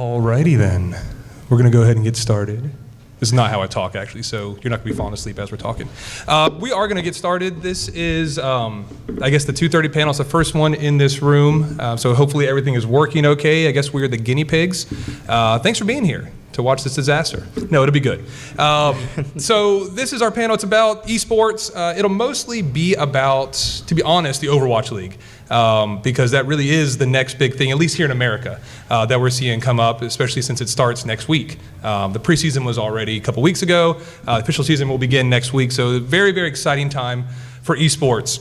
Alrighty then, we're gonna go ahead and get started. This is not how I talk actually, so you're not gonna be falling asleep as we're talking. We are gonna get started. This is, I guess the 2:30 panel. It's the first one in this room, so hopefully everything is working okay. I guess we're the guinea pigs. Thanks for being here to watch this disaster. No, it'll be good. So this is our panel. It's about eSports. It'll mostly be about, to be honest, the Overwatch League. Because that really is the next big thing, at least here in America, that we're seeing come up, especially since it starts next week. The preseason was already a couple weeks ago. The official season will begin next week, so very, very exciting time for eSports.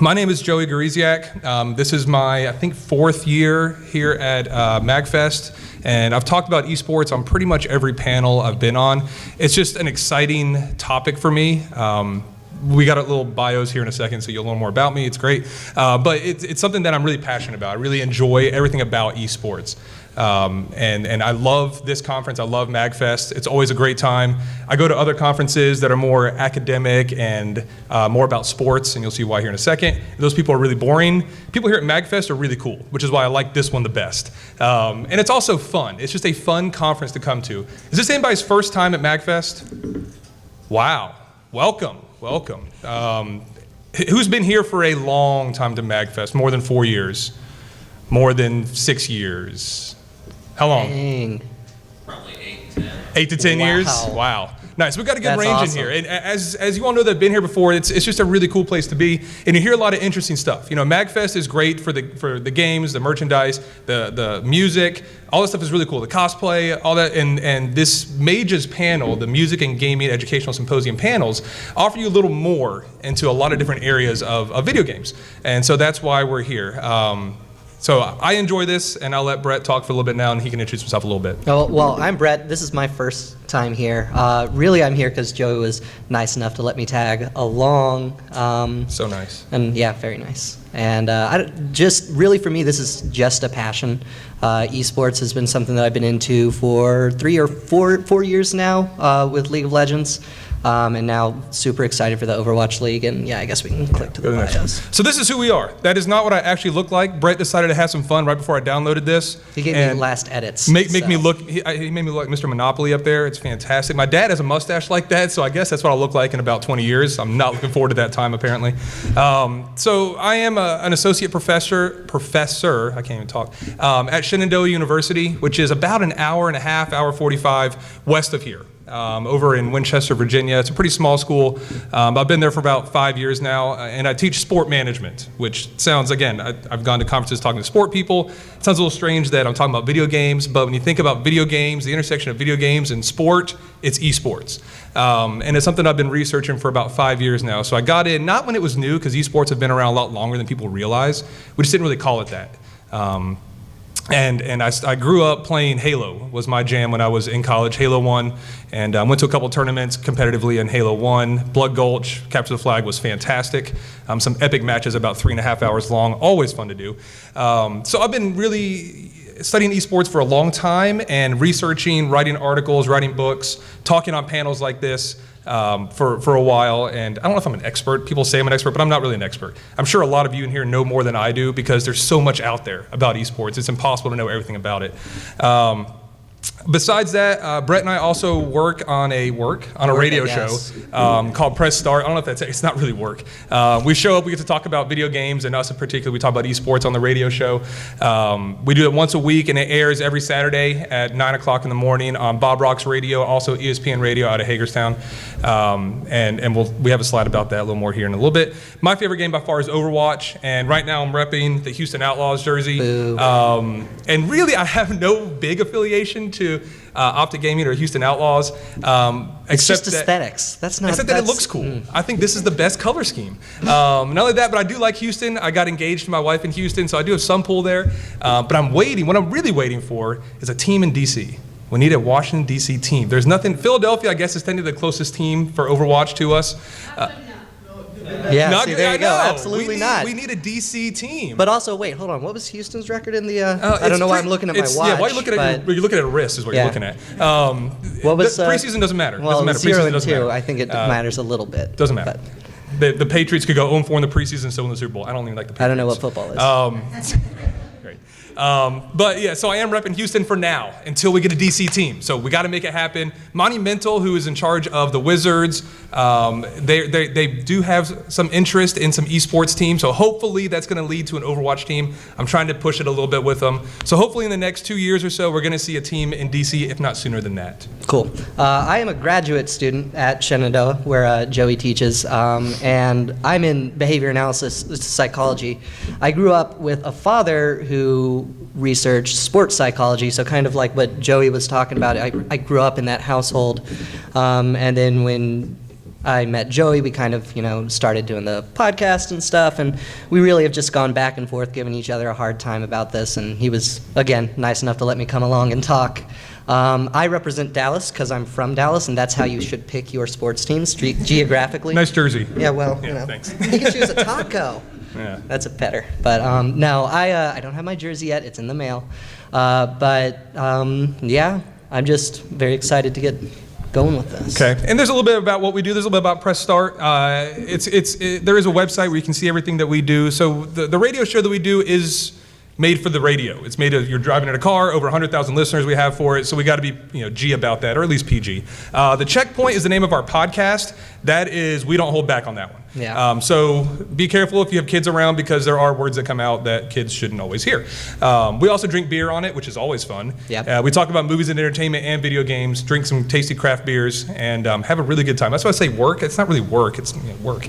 My name is Joey Gariziak. This is my, I think, 4th year here at MAGFest, and I've talked about eSports on pretty much every panel I've been on. It's just an exciting topic for me. We got a little bios here in a second, so you'll learn more about me. It's great. But it's something that I'm really passionate about. I really enjoy everything about eSports. And I love this conference. I love MAGFest. It's always a great time. I go to other conferences that are more academic and more about sports, and you'll see why here in a second. Those people are really boring. People here at MAGFest are really cool, which is why I like this one the best. And it's also fun. It's just a fun conference to come to. Is this anybody's first time at MAGFest? Wow. Welcome. Welcome. Who's been here for a long time to MAGFest? More than 4 years? More than 6 years? How long? Dang. Probably 8 to 10. 8 to 10 years? Wow. Nice. We've got a good range awesome. in here. And as you all know that have been here before, it's just a really cool place to be. And you hear a lot of interesting stuff. You know, MAGFest is great for the games, the merchandise, the music. All this stuff is really cool. The cosplay, all that. And this MAGES panel, the Music and Gaming Educational Symposium panels, offer you a little more into a lot of different areas of video games. And so that's why we're here. So I enjoy this, and I'll let Brett talk for a little bit now, and he can introduce himself a little bit. Oh, well, I'm Brett. This is my first time here. Really, I'm here because Joey was nice enough to let me tag along. So nice. And yeah, very nice. And just really for me, this is just a passion. Esports has been something that I've been into for 3 or 4 years now with League of Legends. And now super excited for the Overwatch League, and yeah, I guess we can click to the bios. So this is who we are. That is not what I actually look like. Brett decided to have some fun right before I downloaded this. He gave me last edits. Make me look, he made me look like Mr. Monopoly up there. It's fantastic. My dad has a mustache like that, so I guess that's what I'll look like in about 20 years. I'm not looking forward to that time, apparently. So I am an associate professor, I can't even talk, at Shenandoah University, which is about an hour and a half, hour 45 west of here. Over in Winchester, Virginia. It's a pretty small school. I've been there for about 5 years now, and I teach sport management, which sounds, again, I've gone to conferences talking to sport people. It sounds a little strange that I'm talking about video games, but when you think about video games, the intersection of video games and sport, it's esports. And it's something I've been researching for about 5 years now. So I got in, not when it was new, because esports have been around a lot longer than people realize. We just didn't really call it that. And I grew up playing Halo, was my jam when I was in college, Halo 1, and went to a couple tournaments competitively in Halo 1. Blood Gulch, Capture the Flag was fantastic. Some epic matches about 3.5 hours long, always fun to do. So I've been really studying esports for a long time and researching, writing articles, writing books, talking on panels like this. For a while, and I don't know if I'm an expert. People say I'm an expert, but I'm not really an expert. I'm sure a lot of you in here know more than I do because there's so much out there about esports. It's impossible to know everything about it. Besides that, Brett and I also work on a radio show called Press Start. I don't know if it's not really work. We show up, we get to talk about video games, and us in particular, we talk about esports on the radio show. We do it once a week, and it airs every Saturday at 9 o'clock in the morning on Bob Rock's radio, also ESPN Radio out of Hagerstown. And we have a slide about that a little more here in a little bit. My favorite game by far is Overwatch, and right now I'm repping the Houston Outlaws jersey. And really, I have no big affiliation to Optic Gaming or Houston Outlaws. It's just aesthetics. Except that it looks cool. I think this is the best color scheme. Not only that, but I do like Houston. I got engaged to my wife in Houston, so I do have some pull there. But what I'm really waiting for is a team in DC. We need a Washington, D.C. team. There's nothing. Philadelphia, I guess, is technically the closest team for Overwatch to us. Yeah, see, there you go. Absolutely not. We need a DC team. But also, wait, hold on. What was Houston's record in the? I don't know why I'm looking at my watch. Yeah, why are you looking at you're looking at a wrist is what you're looking at. What was preseason doesn't matter. Well, doesn't matter. 0-2. I think it matters a little bit. Doesn't matter. The Patriots could go 0-4 in the preseason, so in the Super Bowl. I don't even like the Patriots. I don't know what football is. Great. But yeah, so I am repping Houston for now until we get a DC team. So we got to make it happen. Monumental, who is in charge of the Wizards, they do have some interest in some esports team. So hopefully that's going to lead to an Overwatch team. I'm trying to push it a little bit with them. So hopefully in the next 2 years or so, we're going to see a team in DC, if not sooner than that. Cool. I am a graduate student at Shenandoah, where Joey teaches, and I'm in behavior analysis psychology. I grew up with a father who researched sports psychology, so kind of like what Joey was talking about. I grew up in that household, and then when I met Joey, we kind of, started doing the podcast and stuff, and we really have just gone back and forth, giving each other a hard time about this, and he was, again, nice enough to let me come along and talk. I represent Dallas because I'm from Dallas, and that's how you should pick your sports teams geographically. Nice jersey. Yeah, well, thanks. You can choose a taco. Yeah. That's a better. But no, I don't have my jersey yet. It's in the mail. Yeah, I'm just very excited to get going with this. Okay, and there's a little bit about what we do. There's a little bit about Press Start. There is a website where you can see everything that we do. So the radio show that we do is made for the radio. It's made of, you're driving in a car, over 100,000 listeners we have for it, so we got to be G about that, or at least PG. The Checkpoint is the name of our podcast. That is, we don't hold back on that one. Yeah. So be careful if you have kids around, because there are words that come out that kids shouldn't always hear. We also drink beer on it, which is always fun. Yep. We talk about movies and entertainment and video games, drink some tasty craft beers, and have a really good time. That's why I say work. It's not really work, it's work.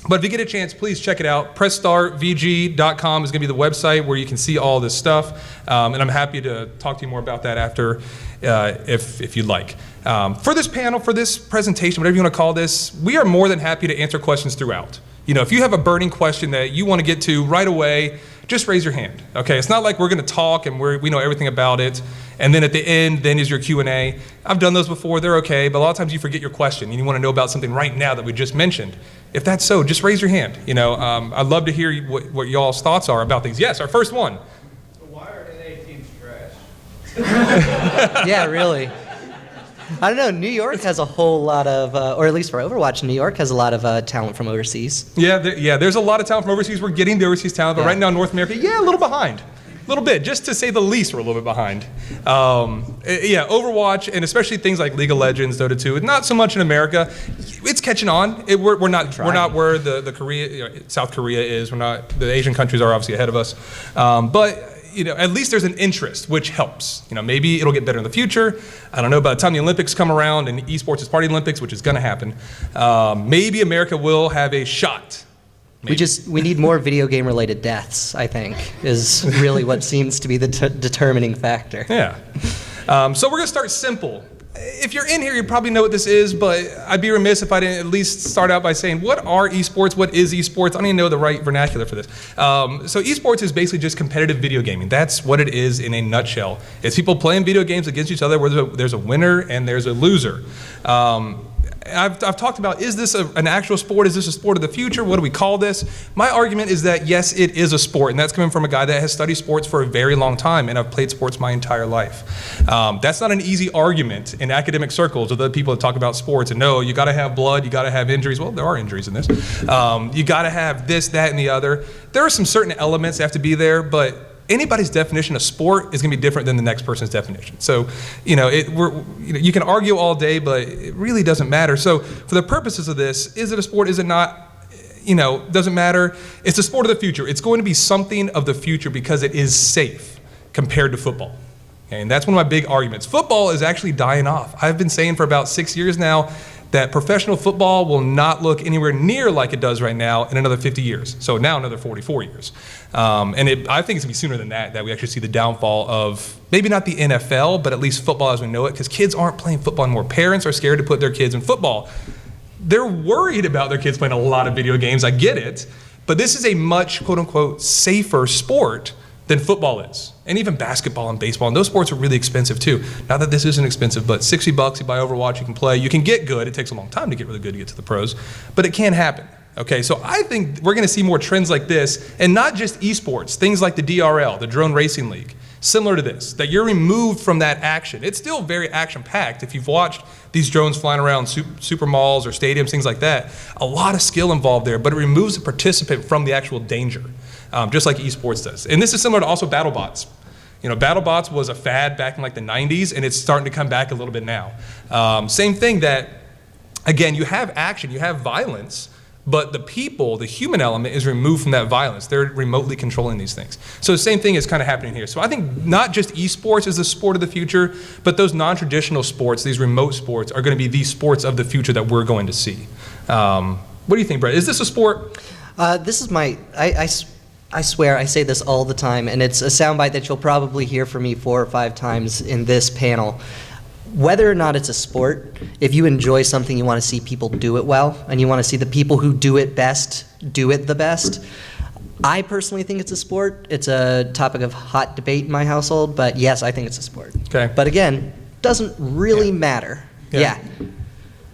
But if you get a chance, please check it out. PressStartVG.com is going to be the website where you can see all this stuff. And I'm happy to talk to you more about that after, if you'd like. For this panel, for this presentation, whatever you want to call this, we are more than happy to answer questions throughout. If you have a burning question that you want to get to right away, just raise your hand. Okay, it's not like we're going to talk and we know everything about it, and then at the end, then is your Q&A. I've done those before, they're okay, but a lot of times you forget your question and you want to know about something right now that we just mentioned. If that's so, just raise your hand. I'd love to hear what y'all's thoughts are about things. Yes, our first one. Why are NA teams trash? Yeah, really. I don't know, New York has a whole lot of, or at least for Overwatch, New York has a lot of talent from overseas. Yeah, there's a lot of talent from overseas. We're getting the overseas talent, but right now North America, a little behind. A little bit, just to say the least, we're a little bit behind. Overwatch, and especially things like League of Legends, Dota 2, not so much in America. It's catching on. We're not where the Korea, South Korea is. We're not. The Asian countries are obviously ahead of us, but at least there's an interest, which helps. Maybe it'll get better in the future. I don't know. By the time the Olympics come around and esports is part of the Olympics, which is going to happen, maybe America will have a shot. We need more video game related deaths, I think, is really what seems to be the determining factor. Yeah. So we're going to start simple. If you're in here, you probably know what this is, but I'd be remiss if I didn't at least start out by saying, what are esports? What is esports? I don't even know the right vernacular for this. So esports is basically just competitive video gaming. That's what it is in a nutshell. It's people playing video games against each other where there's a winner and there's a loser. I've talked about, is this an actual sport? Is this a sport of the future? What do we call this? My argument is that, yes, it is a sport, and that's coming from a guy that has studied sports for a very long time, and I've played sports my entire life. That's not an easy argument in academic circles with other people that talk about sports, and no, you gotta have blood, you gotta have injuries. Well, there are injuries in this. You gotta have this, that, and the other. There are some certain elements that have to be there, but anybody's definition of sport is going to be different than the next person's definition. So, you can argue all day, but it really doesn't matter. So, for the purposes of this, is it a sport? Is it not? Doesn't matter. It's a sport of the future. It's going to be something of the future because it is safe compared to football. Okay, and that's one of my big arguments. Football is actually dying off. I've been saying for about 6 years now that professional football will not look anywhere near like it does right now in another 50 years. So now another 44 years. And I think it's going to be sooner than that we actually see the downfall of maybe not the NFL, but at least football as we know it, because kids aren't playing football anymore. Parents are scared to put their kids in football. They're worried about their kids playing a lot of video games. I get it. But this is a much, quote unquote, safer sport than football is. And even basketball and baseball, and those sports are really expensive too. Not that this isn't expensive, but $60, you buy Overwatch, you can play, you can get good. It takes a long time to get really good to get to the pros, but it can happen. Okay, so I think we're gonna see more trends like this, and not just esports, things like the DRL, the Drone Racing League, similar to this, that you're removed from that action. It's still very action-packed. If you've watched these drones flying around super malls or stadiums, things like that, a lot of skill involved there, but it removes the participant from the actual danger. just like eSports does. And this is similar to also BattleBots. BattleBots was a fad back in like the 90s, and it's starting to come back a little bit now. Same thing that, again, you have action, you have violence, but the people, the human element is removed from that violence. They're remotely controlling these things. So the same thing is kind of happening here. So I think not just esports is the sport of the future, but those non-traditional sports, these remote sports, are going to be the sports of the future that we're going to see. What do you think, Brett? Is this a sport? This is I swear I say this all the time, and it's a soundbite that you'll probably hear from me 4 or 5 times in this panel. Whether or not it's a sport, if you enjoy something, you want to see people do it well, and you want to see the people who do it best do it the best. I personally think it's a sport. It's a topic of hot debate in my household, but yes, I think it's a sport. Okay. But again, doesn't really matter. Yeah.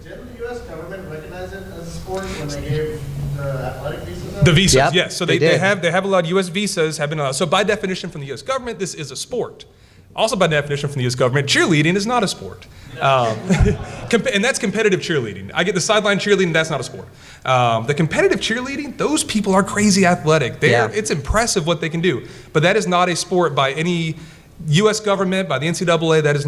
Didn't the U.S. government recognize it as a sport when they gave athletic visas out? The visas, Yep, yes. So they they did. have allowed U.S. visas have been allowed. So by definition from the U.S. government, this is a sport. Also by definition from the U.S. government, cheerleading is not a sport. And that's competitive cheerleading. I get the sideline cheerleading, that's not a sport. The competitive cheerleading, those people are crazy athletic. It's impressive what they can do. But that is not a sport by any U.S. government, by the NCAA, that is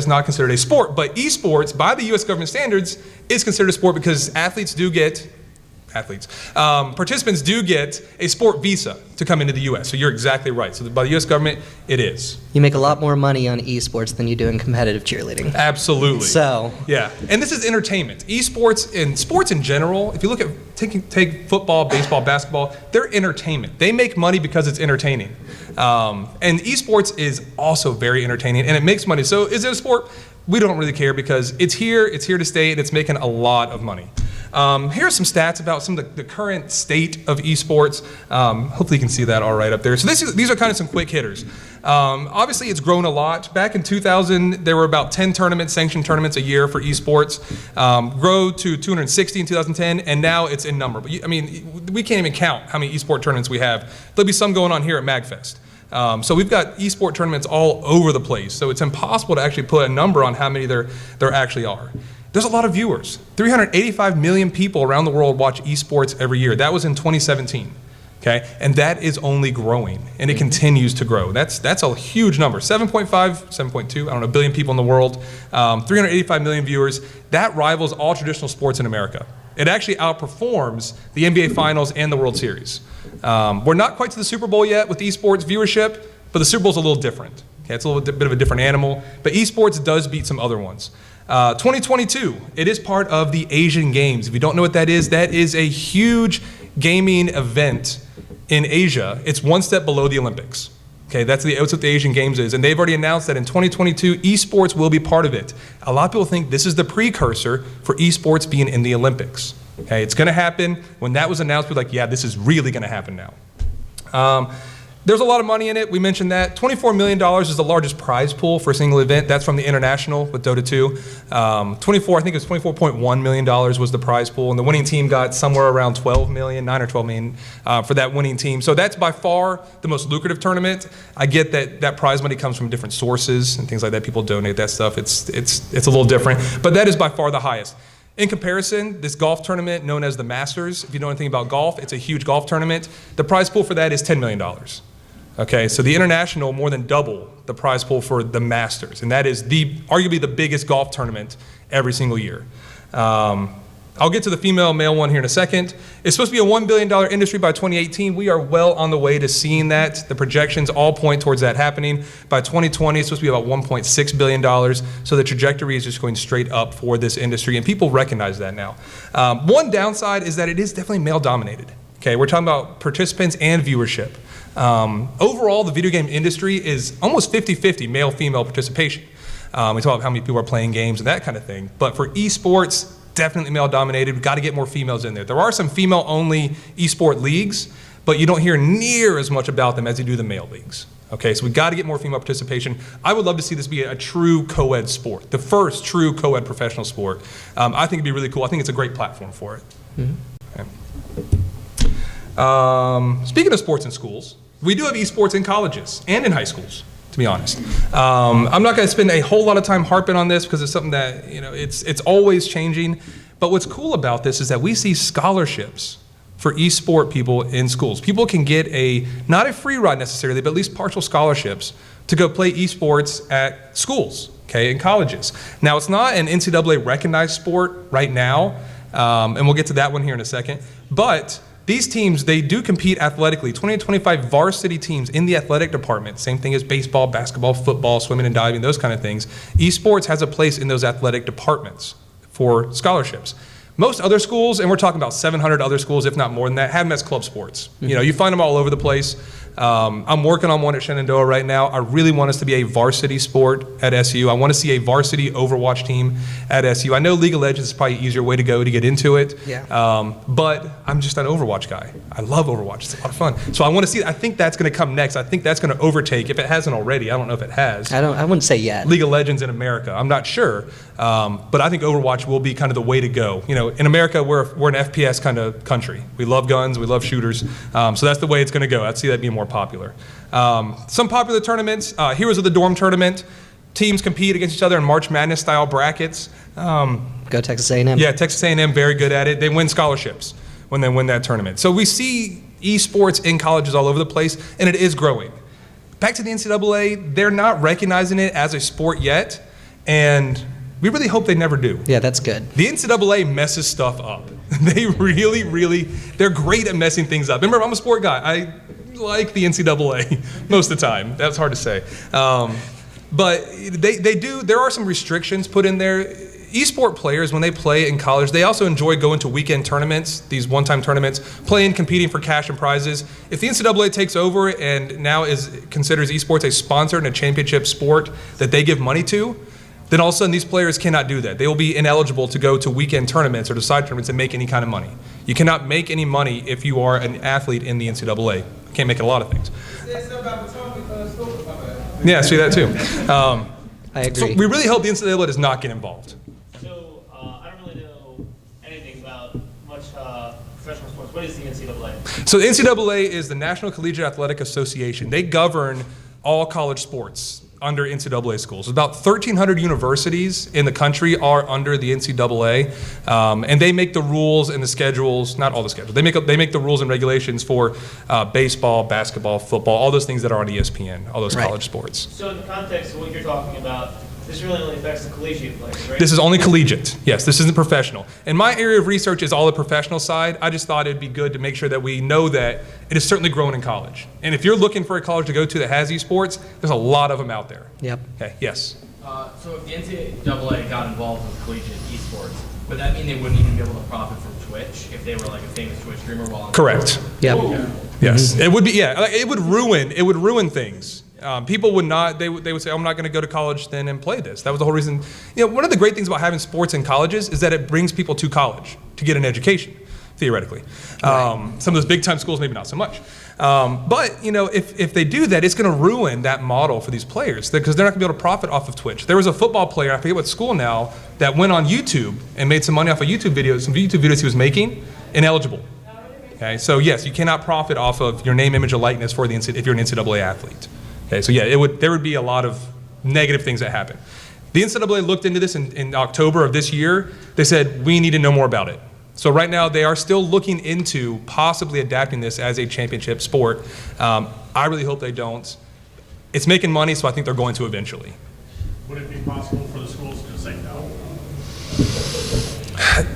not considered a sport. But esports, by the U.S. government standards, is considered a sport because participants do get a sport visa to come into the U.S. So you're exactly right. So by the U.S. government, it is. You make a lot more money on esports than you do in competitive cheerleading. Absolutely. So. Yeah, and this is entertainment. Esports and sports in general, if you look at, take football, baseball, basketball, they're entertainment. They make money because it's entertaining. And esports is also very entertaining, and it makes money. So is it a sport? We don't really care because it's here to stay, and it's making a lot of money. Here are some stats about some of the current state of esports. Hopefully you can see that all right up there. So these are kind of some quick hitters. Obviously it's grown a lot. Back in 2000, there were about 10 tournaments, sanctioned tournaments a year for esports. Grow to 260 in 2010, and now it's in number. But we can't even count how many esport tournaments we have. There'll be some going on here at MAGFest. So we've got esport tournaments all over the place. So it's impossible to actually put a number on how many there actually are. There's a lot of viewers. 385 million people around the world watch esports every year. That was in 2017, okay? And that is only growing, and it continues to grow. That's a huge number. 7.2, I don't know, billion people in the world, 385 million viewers. That rivals all traditional sports in America. It actually outperforms the NBA Finals and the World Series. We're not quite to the Super Bowl yet with esports viewership, but the Super Bowl's a little different. Okay, it's a little bit of a different animal, but esports does beat some other ones. 2022, it is part of the Asian Games. If you don't know what that is a huge gaming event in Asia. It's one step below the Olympics. Okay, that's what the Asian Games is, and they've already announced that in 2022, esports will be part of it. A lot of people think this is the precursor for esports being in the Olympics. Okay, it's going to happen. When that was announced, we're like, yeah, this is really going to happen now. There's a lot of money in it. We mentioned that. $24 million is the largest prize pool for a single event. That's from the International with Dota 2. I think it was $24.1 million was the prize pool, and the winning team got somewhere around 12 million, 9 or 12 million for that winning team. So that's by far the most lucrative tournament. I get that prize money comes from different sources and things like that. People donate that stuff. It's a little different, but that is by far the highest. In comparison, this golf tournament known as the Masters, if you know anything about golf, it's a huge golf tournament. The prize pool for that is $10 million. Okay, so the International more than double the prize pool for the Masters, and that is arguably the biggest golf tournament every single year. I'll get to the female-male one here in a second. It's supposed to be a $1 billion industry by 2018. We are well on the way to seeing that. The projections all point towards that happening. By 2020, it's supposed to be about $1.6 billion, so the trajectory is just going straight up for this industry, and people recognize that now. One downside is that it is definitely male-dominated. Okay, we're talking about participants and viewership. Overall, the video game industry is almost 50-50 male-female participation. We talk about how many people are playing games and that kind of thing. But for esports, definitely male-dominated. We've got to get more females in there. There are some female-only esport leagues, but you don't hear near as much about them as you do the male leagues. Okay, so we've got to get more female participation. I would love to see this be a true co-ed sport, the first true co-ed professional sport. I think it'd be really cool. I think it's a great platform for it. Mm-hmm. Okay. Speaking of sports in schools, we do have esports in colleges and in high schools, to be honest. I'm not going to spend a whole lot of time harping on this because it's something that, it's always changing. But what's cool about this is that we see scholarships for esport people in schools. People can get not a free ride necessarily, but at least partial scholarships to go play esports at schools, okay, in colleges. Now, it's not an NCAA recognized sport right now, and we'll get to that one here in a second, but these teams, they do compete athletically. 20 to 25 varsity teams in the athletic department, same thing as baseball, basketball, football, swimming and diving, those kind of things. Esports has a place in those athletic departments for scholarships. Most other schools, and we're talking about 700 other schools, if not more than that, have them as club sports. You know, you find them all over the place. I'm working on one at Shenandoah right now. I really want us to be a varsity sport at SU. I want to see a varsity Overwatch team at SU. I know League of Legends is probably an easier way to go to get into it, but I'm just an Overwatch guy. I love Overwatch. It's a lot of fun. So I want to see, I think that's going to come next. I think that's going to overtake, if it hasn't already, I don't know if it has. I wouldn't say yet. League of Legends in America. I'm not sure, but I think Overwatch will be kind of the way to go. You know, in America, we're an FPS kind of country. We love guns, we love shooters, so that's the way it's going to go. I'd see that being more popular. Some popular tournaments, Heroes of the Dorm tournament. Teams compete against each other in March Madness style brackets. Go Texas A&M. Yeah, Texas A&M, very good at it. They win scholarships when they win that tournament. So we see esports in colleges all over the place, and it is growing. Back to the NCAA, they're not recognizing it as a sport yet, and we really hope they never do. Yeah, that's good. The NCAA messes stuff up. They they're great at messing things up. Remember, I'm a sport guy. I like the NCAA most of the time. That's hard to say. But there are some restrictions put in there. Esport players, when they play in college, they also enjoy going to weekend tournaments, these one-time tournaments, playing, competing for cash and prizes. If the NCAA takes over and now considers esports a sponsor and a championship sport that they give money to, then all of a sudden these players cannot do that. They will be ineligible to go to weekend tournaments or to side tournaments and make any kind of money. You cannot make any money if you are an athlete in the NCAA. You can't make a lot of things. Yeah, see that too. I agree. So we really hope the NCAA does not get involved. So I don't really know anything about much professional sports. What is the NCAA? So the NCAA is the National Collegiate Athletic Association. They govern all college sports under NCAA schools. About 1,300 universities in the country are under the NCAA, and they make the rules and the schedules, not all the schedules, they make the rules and regulations for baseball, basketball, football, all those things that are on ESPN, all those college sports. So in the context of what you're talking about, this really only affects the collegiate players, right? This is only collegiate. Yes, this isn't professional. And my area of research is all the professional side. I just thought it'd be good to make sure that we know that it is certainly growing in college. And if you're looking for a college to go to that has esports, there's a lot of them out there. Yep. Okay, yes. So if the NCAA got involved with collegiate esports, would that mean they wouldn't even be able to profit from Twitch if they were like a famous Twitch streamer while on Correct. Yep. Yes. It would be, it would ruin things. People would not, they would say, I'm not going to go to college then and play this. That was the whole reason. You know, one of the great things about having sports in colleges is that it brings people to college to get an education, theoretically. Some of those big time schools, maybe not so much. But, you know, if they do that, it's going to ruin that model for these players because they're not going to be able to profit off of Twitch. There was a football player, I forget what school now, that went on YouTube and made some money off of YouTube videos, some YouTube videos he was making, ineligible. Okay, so yes, you cannot profit off of your name, image, or likeness for the if you're an NCAA athlete. Okay, so yeah, there would be a lot of negative things that happen. The NCAA looked into this in October of this year. They said, we need to know more about it. So right now, they are still looking into possibly adapting this as a championship sport. I really hope they don't. It's making money, so I think they're going to eventually. Would it be possible for the schools to say no?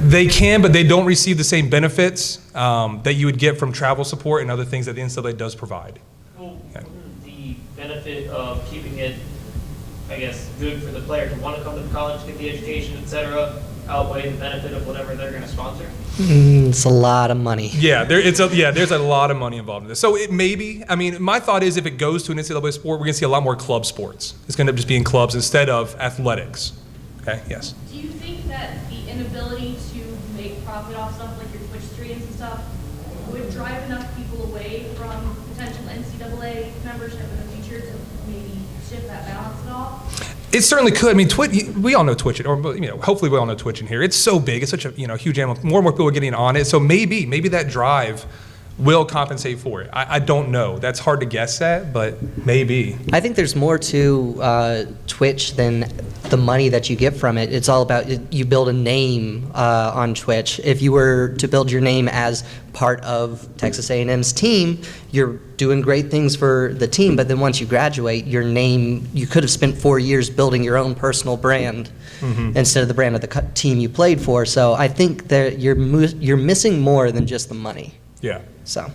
They can, but they don't receive the same benefits that you would get from travel support and other things that the NCAA does provide. Well, wouldn't the benefit of keeping it, I guess, good for the player to want to come to college, get the education, et cetera, outweigh the benefit of whatever they're going to sponsor? It's a lot of money. Yeah, there's a lot of money involved in this. So it may be, I mean, my thought is if it goes to an NCAA sport, we're going to see a lot more club sports. It's going to just be in clubs instead of athletics. Okay, yes. Do you think that the inability to make profit off stuff like your Twitch streams and stuff would drive enough people away from potential NCAA membership in the future to maybe shift that balance at all? It certainly could. I mean, we all know Twitch, or hopefully we all know Twitch in here. It's so big. It's such a huge animal. More and more people are getting on it. So maybe that drive will compensate for it. I don't know. That's hard to guess at, but maybe. I think there's more to Twitch than the money that you get from it. It's all about you build a name on Twitch. If you were to build your name as part of Texas A&M's team, you're doing great things for the team, but then once you graduate, your name, you could have spent 4 years building your own personal brand instead of the brand of the team you played for. So I think that you're missing more than just the money. Yeah. So.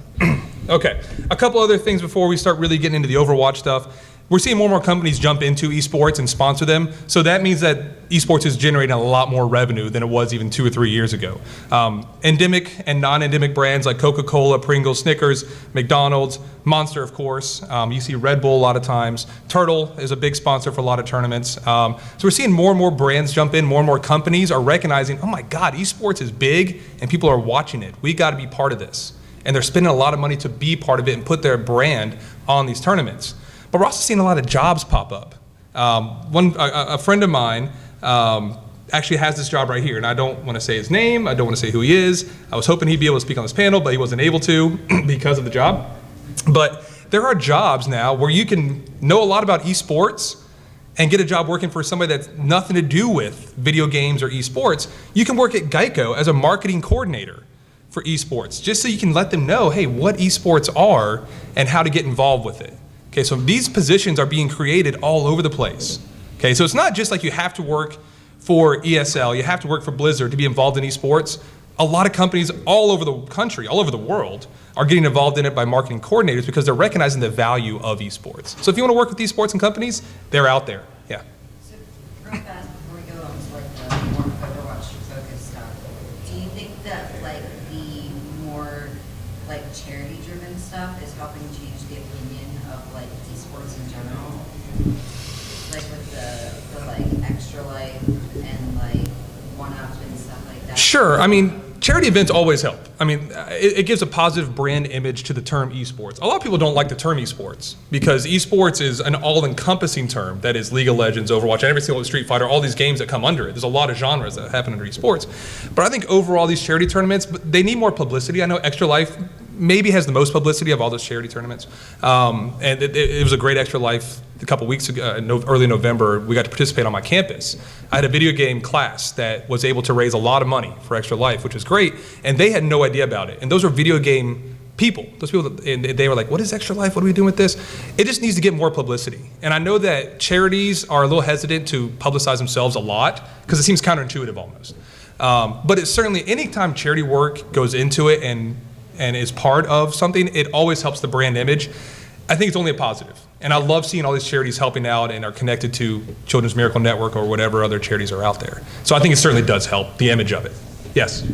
Okay, a couple other things before we start really getting into the Overwatch stuff. We're seeing more and more companies jump into esports and sponsor them. So that means that esports is generating a lot more revenue than it was even 2 or 3 years ago. Endemic and non-endemic brands like Coca-Cola, Pringles, Snickers, McDonald's, Monster, of course. You see Red Bull a lot of times. Turtle is a big sponsor for a lot of tournaments. So we're seeing more and more brands jump in. More and more companies are recognizing, oh my God, esports is big and people are watching it. We got to be part of this. And they're spending a lot of money to be part of it and put their brand on these tournaments. But we're also seeing a lot of jobs pop up. A friend of mine actually has this job right here, and I don't want to say his name, I don't want to say who he is. I was hoping he'd be able to speak on this panel, but he wasn't able to because of the job. But there are jobs now where you can know a lot about esports and get a job working for somebody that's nothing to do with video games or esports. You can work at Geico as a marketing coordinator for esports, just so you can let them know, hey, what esports are and how to get involved with it. Okay, so these positions are being created all over the place. Okay, so it's not just like you have to work for ESL, you have to work for Blizzard to be involved in esports. A lot of companies all over the country, all over the world, are getting involved in it by marketing coordinators because they're recognizing the value of esports. So if you want to work with esports and companies, they're out there. Yeah. So real fast before we go on to like the more Overwatch focused stuff, do you think that like the more like charity driven stuff is helping change the opinion of like esports in general? Like with the like Extra Life and like One Up and stuff like that? Sure. I mean, charity events always help. I mean, it gives a positive brand image to the term esports. A lot of people don't like the term esports because esports is an all-encompassing term that is League of Legends, Overwatch, and every single Street Fighter, all these games that come under it. There's a lot of genres that happen under esports. But I think overall these charity tournaments, they need more publicity. I know Extra Life maybe has the most publicity of all those charity tournaments. And it was a great Extra Life a couple weeks ago, early November. We got to participate on my campus. I had a video game class that was able to raise a lot of money for Extra Life, which was great. And they had no idea about it. And those were video game people. Those people, and they were like, what is Extra Life? What are we doing with this? It just needs to get more publicity. And I know that charities are a little hesitant to publicize themselves a lot because it seems counterintuitive almost. But it's certainly, anytime charity work goes into it and is part of something, it always helps the brand image. I think it's only a positive. And I love seeing all these charities helping out and are connected to Children's Miracle Network or whatever other charities are out there. So I think it certainly does help the image of it. Yes? So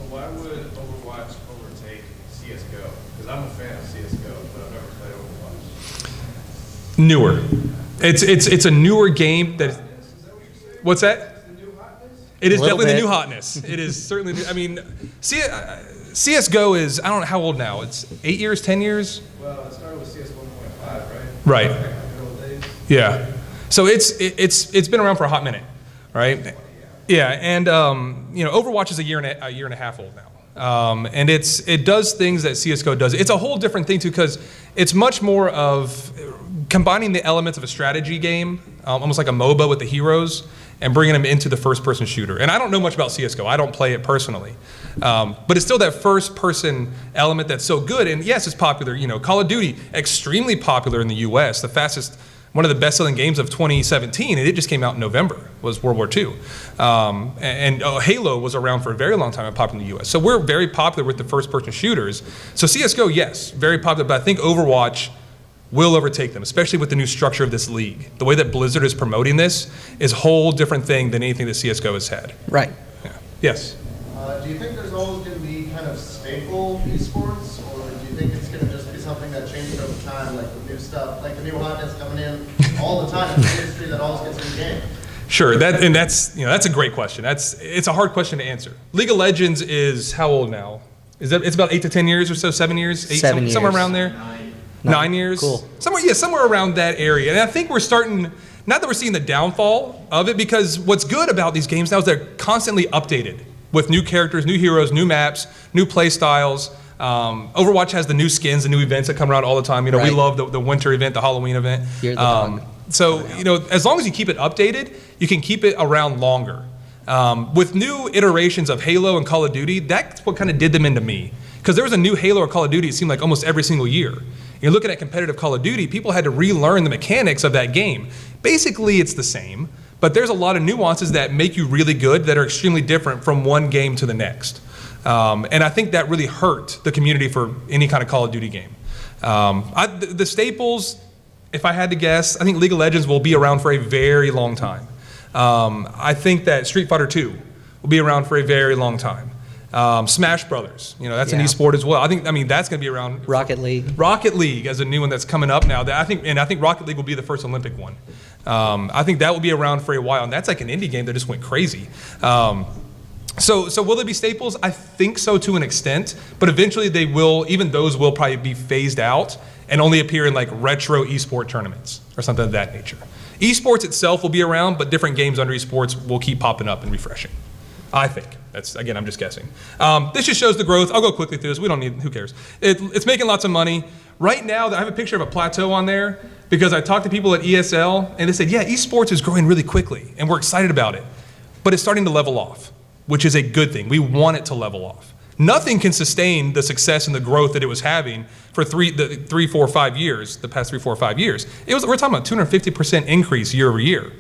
why would Overwatch overtake CSGO? Because I'm a fan of CSGO, but I've never played Overwatch. Newer. It's a newer game that. Is that what you're saying? What's that? Is the new hotness? It is A little definitely the bit. new hotness. It is certainly. I mean, CS:GO is, I don't know how old now. It's 8 years, 10 years. Well, it started with CS 1.5, right? Right. Back in the old days. Yeah. So it's been around for a hot minute, right? Yeah, and Overwatch is a year and a half old now, and it does things that CS:GO does. It's a whole different thing too because it's much more of combining the elements of a strategy game, almost like a MOBA with the heroes, and bringing them into the first-person shooter. And I don't know much about CS:GO. I don't play it personally, but it's still that first-person element that's so good. And yes, it's popular. Call of Duty, extremely popular in the U.S. One of the best-selling games of 2017, and it just came out in November, was World War II. Halo was around for a very long time and popular in the U.S. So we're very popular with the first-person shooters. So CS:GO, yes, very popular, but I think Overwatch will overtake them, especially with the new structure of this league. The way that Blizzard is promoting this is a whole different thing than anything that CS:GO has had. Right. Yeah. Yes? Do you think there's always going to be kind of staple esports, or do you think it's going to just be something that changes over time, like the new stuff, like the new hotness coming in all the time? It's the industry that always gets in the game. Sure, that's a great question. It's a hard question to answer. League of Legends is how old now? It's about 8 to 10 years or so, 7 years, 8, 7 somewhere years. around there. 9 years. Cool. Somewhere around that area. And I think we're starting. Not that we're seeing the downfall of it, because what's good about these games now is they're constantly updated with new characters, new heroes, new maps, new play styles. Overwatch has the new skins, the new events that come around all the time. You know, we Right. love the winter event, the Halloween event. Fear the dog. So, you know, as long as you keep it updated, you can keep it around longer. With new iterations of Halo and Call of Duty, that's what kind of did them into me. Because there was a new Halo or Call of Duty, it seemed like almost every single year. You're looking at competitive Call of Duty, people had to relearn the mechanics of that game. Basically, it's the same, but there's a lot of nuances that make you really good that are extremely different from one game to the next. And I think that really hurt the community for any kind of Call of Duty game. The staples, if I had to guess, I think League of Legends will be around for a very long time. I think that Street Fighter 2 will be around for a very long time. Smash Brothers, you know, that's an Yeah. esport as well. I mean, that's going to be around. Rocket League. Rocket League as a new one that's coming up now. That I think Rocket League will be the first Olympic one. I think that will be around for a while, and that's like an indie game that just went crazy. So will they be staples? I think so to an extent, but eventually they will. Even those will probably be phased out and only appear in like retro esport tournaments or something of that nature. Esports itself will be around, but different games under esports will keep popping up and refreshing. I think. That's, again, I'm just guessing. This just shows the growth. I'll go quickly through this. We don't need, who cares? It's making lots of money. Right now, I have a picture of a plateau on there because I talked to people at ESL and they said, yeah, esports is growing really quickly and we're excited about it. But it's starting to level off, which is a good thing. We want it to level off. Nothing can sustain the success and the growth that it was having for the past 3, 4, 5 years. We're talking about 250% increase year over year.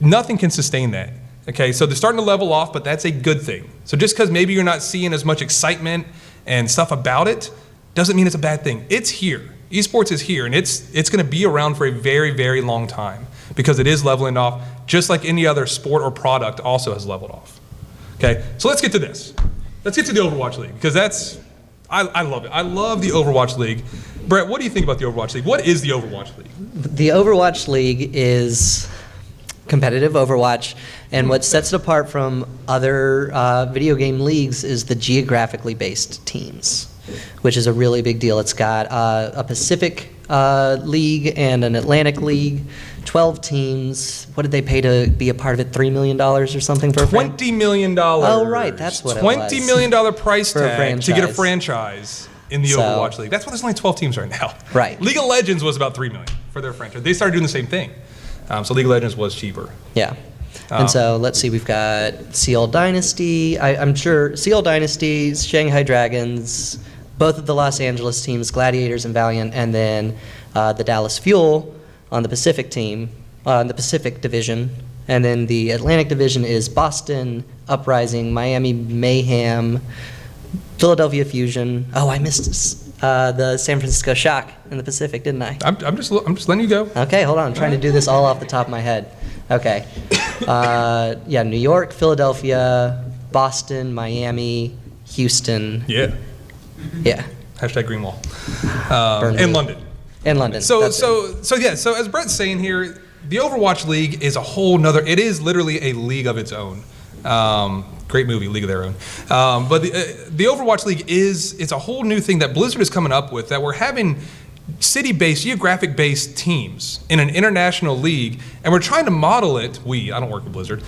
Nothing can sustain that. Okay, so they're starting to level off, but that's a good thing. So just because maybe you're not seeing as much excitement and stuff about it, doesn't mean it's a bad thing. It's here. Esports is here, and it's going to be around for a very, very long time because it is leveling off, just like any other sport or product also has leveled off. Okay, so let's get to this. Let's get to the Overwatch League because I love it. I love the Overwatch League. Brett, what do you think about the Overwatch League? What is the Overwatch League? The Overwatch League is competitive Overwatch, and what sets it apart from other video game leagues is the geographically based teams, which is a really big deal. It's got a Pacific League and an Atlantic League, 12 teams. What did they pay to be a part of it? $3 million or something for a $20 million. Oh, right, that's what it was. $20 million price For a tag to get a franchise. franchise in the So- Overwatch League. That's why there's only 12 teams right now. Right. League of Legends was about $3 million for their franchise. They started doing the same thing. So League of Legends was cheaper. Yeah. And so let's see, we've got CL Dynasty. I'm sure CL Dynasty, Shanghai Dragons, both of the Los Angeles teams, Gladiators and Valiant, and then the Dallas Fuel on the Pacific team, on the Pacific division. And then the Atlantic division is Boston, Uprising, Miami Mayhem, Philadelphia Fusion. Oh, I missed the San Francisco Shock in the Pacific, didn't I? I'm just letting you go. Okay, hold on. I'm trying to do this all off the top of my head. Okay. Yeah, New York, Philadelphia, Boston, Miami, Houston. Yeah. Yeah. Hashtag Greenwall. Burnley. And London. And London. So That's it. so as Brett's saying here, the Overwatch League is a whole nother, it is literally a league of its own. Great movie, League of Their Own. But the Overwatch League it's a whole new thing that Blizzard is coming up with, that we're having city-based, geographic-based teams in an international league, and we're trying to model it, I don't work with Blizzard,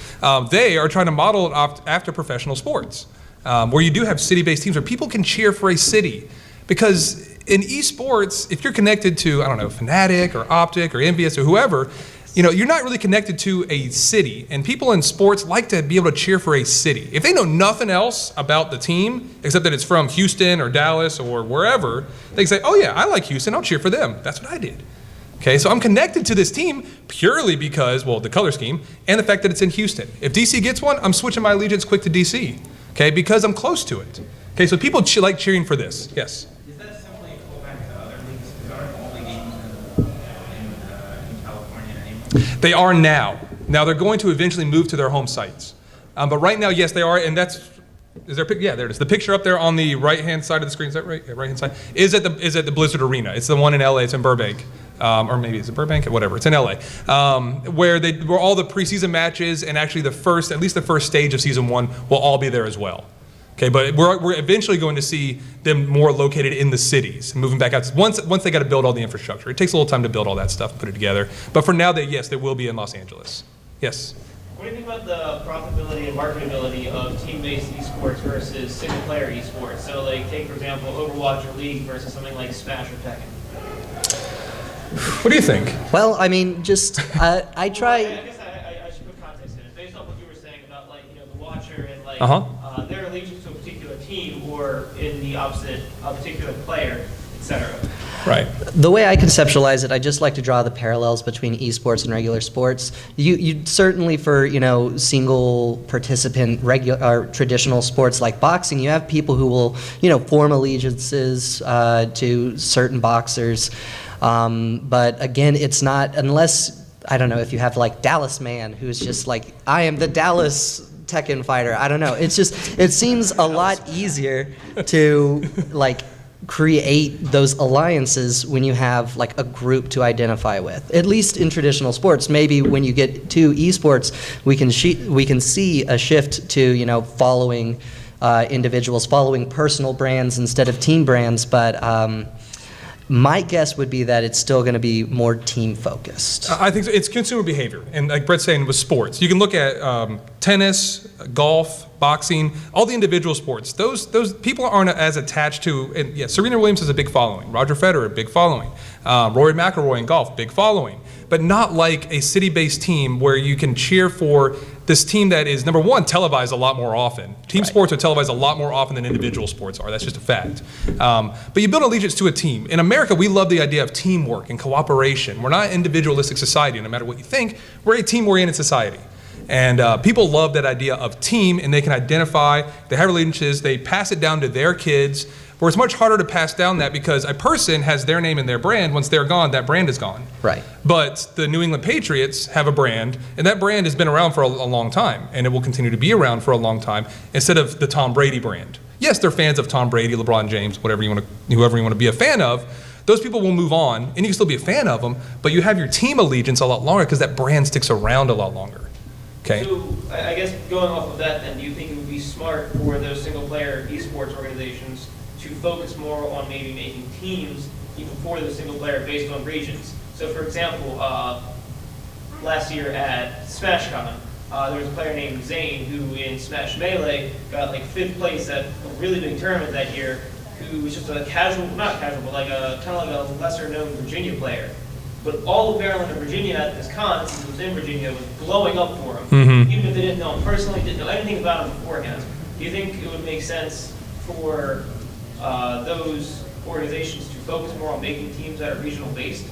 they are trying to model it after professional sports, where you do have city-based teams where people can cheer for a city. Because in esports, if you're connected to, I don't know, Fnatic or Optic or Envious or whoever, you're not really connected to a city, and people in sports like to be able to cheer for a city. If they know nothing else about the team, except that it's from Houston or Dallas or wherever, they can say, oh yeah, I like Houston, I'll cheer for them. That's what I did. Okay, so I'm connected to this team purely because, well, the color scheme and the fact that it's in Houston. If DC gets one, I'm switching my allegiance quick to DC, okay, because I'm close to it. Okay, so people like cheering for this, yes. Is that simply a callback to other leagues? Because aren't all the games in California anymore? They are now. Now they're going to eventually move to their home sites. But right now, yes, they are, and yeah, there it is. The picture up there on the right-hand side of the screen, is that right? Yeah, right-hand side, is at the Blizzard Arena. It's the one in LA, it's in Burbank. Or maybe it's in Burbank, whatever, it's in LA. Where all the preseason matches and actually at least the first stage of season 1 will all be there as well. Okay, but we're eventually going to see them more located in the cities, moving back out. Once they got to build all the infrastructure. It takes a little time to build all that stuff and put it together. But for now, yes, they will be in Los Angeles. Yes? What do you think about the profitability and marketability of team-based esports versus single-player esports? So, like, take, for example, Overwatch League versus something like Smash or Tekken. What do you think? Well, I mean, just I try. I guess I should put context in it. Based on what you were saying about, like, you know, the watcher and, like, their allegiance to a particular team or in the opposite, a particular player, etc. Right. The way I conceptualize it, I just like to draw the parallels between esports and regular sports. You certainly for single participant regular or traditional sports like boxing, you have people who will form allegiances to certain boxers, but again, it's not unless I don't know if you have like Dallas Man who's just like I am the Dallas Tekken fighter. I don't know. It's just it seems a lot easier to like create those alliances when you have like a group to identify with. At least in traditional sports. Maybe when you get to esports, we can see a shift to following individuals, following personal brands instead of team brands. But my guess would be that it's still going to be more team focused. I think it's consumer behavior, and like Brett's saying with sports, you can look at tennis, golf, boxing, all the individual sports. Those people aren't as attached to. And yeah, Serena Williams has a big following. Roger Federer, big following. Rory McIlroy in golf, big following. But not like a city-based team where you can cheer for this team that is, number one, televised a lot more often. Team sports are televised a lot more often than individual sports are. That's just a fact. But you build allegiance to a team. In America, we love the idea of teamwork and cooperation. We're not an individualistic society, no matter what you think. We're a team-oriented society. And people love that idea of team, and they can identify, they have allegiances, they pass it down to their kids, where it's much harder to pass down that because a person has their name and their brand. Once they're gone, that brand is gone. Right. But the New England Patriots have a brand, and that brand has been around for a long time, and it will continue to be around for a long time, instead of the Tom Brady brand. Yes, they're fans of Tom Brady, LeBron James, whoever you want to be a fan of. Those people will move on, and you can still be a fan of them, but you have your team allegiance a lot longer because that brand sticks around a lot longer. Okay. So I guess going off of that, then, do you think it would be smart for those single-player esports organizations to focus more on maybe making teams even for the single-player based on regions? So, for example, last year at SmashCon, there was a player named Zane who in Smash Melee got like 5th place at a really big tournament that year, who was just a not casual, but like kind of like a lesser-known Virginia player. But all of Maryland and Virginia at this con, since it was in Virginia, was blowing up for him. Even if they didn't know him personally, didn't know anything about him beforehand. Do you think it would make sense for those organizations to focus more on making teams that are regional based?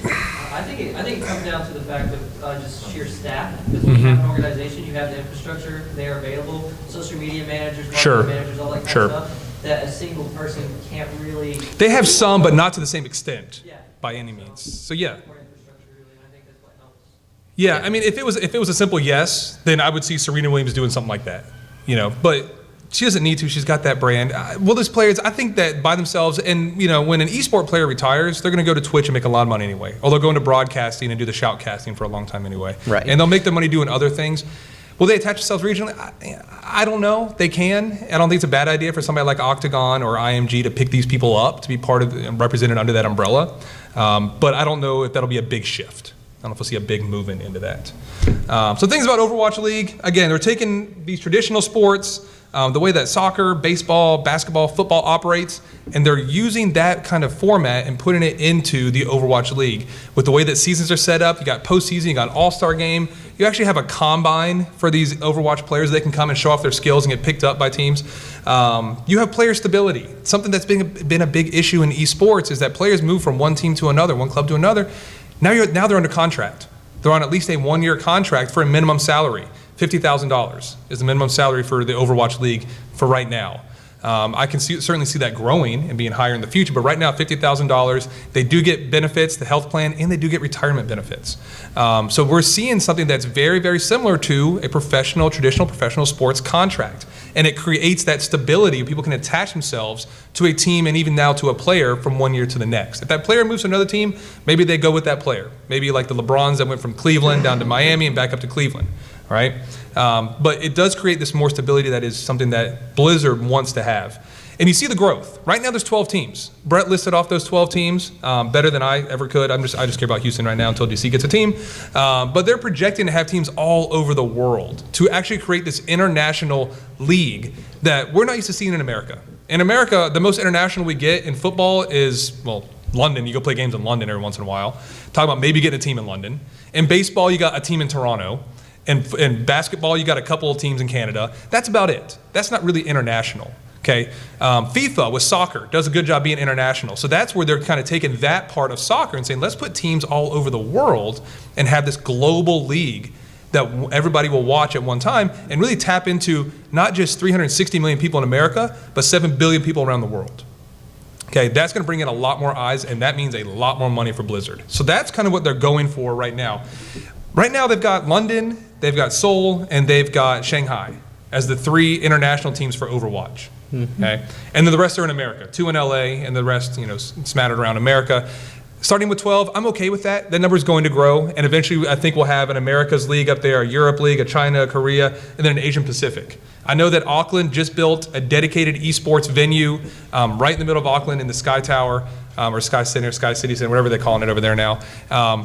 I think it comes down to the fact of just sheer staff. Because when you have an organization, you have the infrastructure, they are available, social media managers, marketing managers, all that kind of stuff, that a single person can't really. They have some, but not to the same extent by any means. So yeah. Yeah, I mean, if it was a simple yes, then I would see Serena Williams doing something like that, But she doesn't need to. She's got that brand. Well, there's players, I think that by themselves, and when an esport player retires, they're going to go to Twitch and make a lot of money anyway. Or they'll go into broadcasting and do the shoutcasting for a long time anyway. Right. And they'll make their money doing other things. Will they attach themselves regionally? I don't know. They can. I don't think it's a bad idea for somebody like Octagon or IMG to pick these people up to be part of and represented under that umbrella. But I don't know if that'll be a big shift. I don't know if we'll see a big movement into that. So things about Overwatch League, again, they're taking these traditional sports, the way that soccer, baseball, basketball, football operates, and they're using that kind of format and putting it into the Overwatch League. With the way that seasons are set up, you got postseason, you got an all-star game, you actually have a combine for these Overwatch players. They can come and show off their skills and get picked up by teams. You have player stability. Something that's been a big issue in esports is that players move from one team to another, one club to another. Now they're under contract. They're on at least a 1-year contract for a minimum salary. $50,000 is the minimum salary for the Overwatch League for right now. I can certainly see that growing and being higher in the future, but right now, $50,000. They do get benefits, the health plan, and they do get retirement benefits. So we're seeing something that's very, very similar to a traditional professional sports contract. And it creates that stability. People can attach themselves to a team and even now to a player from 1 year to the next. If that player moves to another team, maybe they go with that player. Maybe like the LeBrons that went from Cleveland down to Miami and back up to Cleveland. Right? But it does create this more stability that is something that Blizzard wants to have. And you see the growth. Right now there's 12 teams. Brett listed off those 12 teams better than I ever could. I just care about Houston right now until DC gets a team. But they're projecting to have teams all over the world to actually create this international league that we're not used to seeing in America. In America, the most international we get in football is, well, London. You go play games in London every once in a while. Talk about maybe getting a team in London. In baseball, you got a team in Toronto. In basketball, you got a couple of teams in Canada. That's about it. That's not really international. Okay, FIFA with soccer does a good job being international. So that's where they're kind of taking that part of soccer and saying, let's put teams all over the world and have this global league that everybody will watch at one time and really tap into not just 360 million people in America, but 7 billion people around the world. Okay, that's going to bring in a lot more eyes, and that means a lot more money for Blizzard. So that's kind of what they're going for right now. Right now they've got London, they've got Seoul, and they've got Shanghai as the 3 international teams for Overwatch. Okay, and then the rest are in America, 2 in LA, and the rest, smattered around America. Starting with 12, I'm okay with that. That number is going to grow, and eventually I think we'll have an America's League up there, a Europe League, a China, a Korea, and then an Asian Pacific. I know that Auckland just built a dedicated eSports venue right in the middle of Auckland in the Sky Tower, or Sky Center, Sky City Center, whatever they're calling it over there now.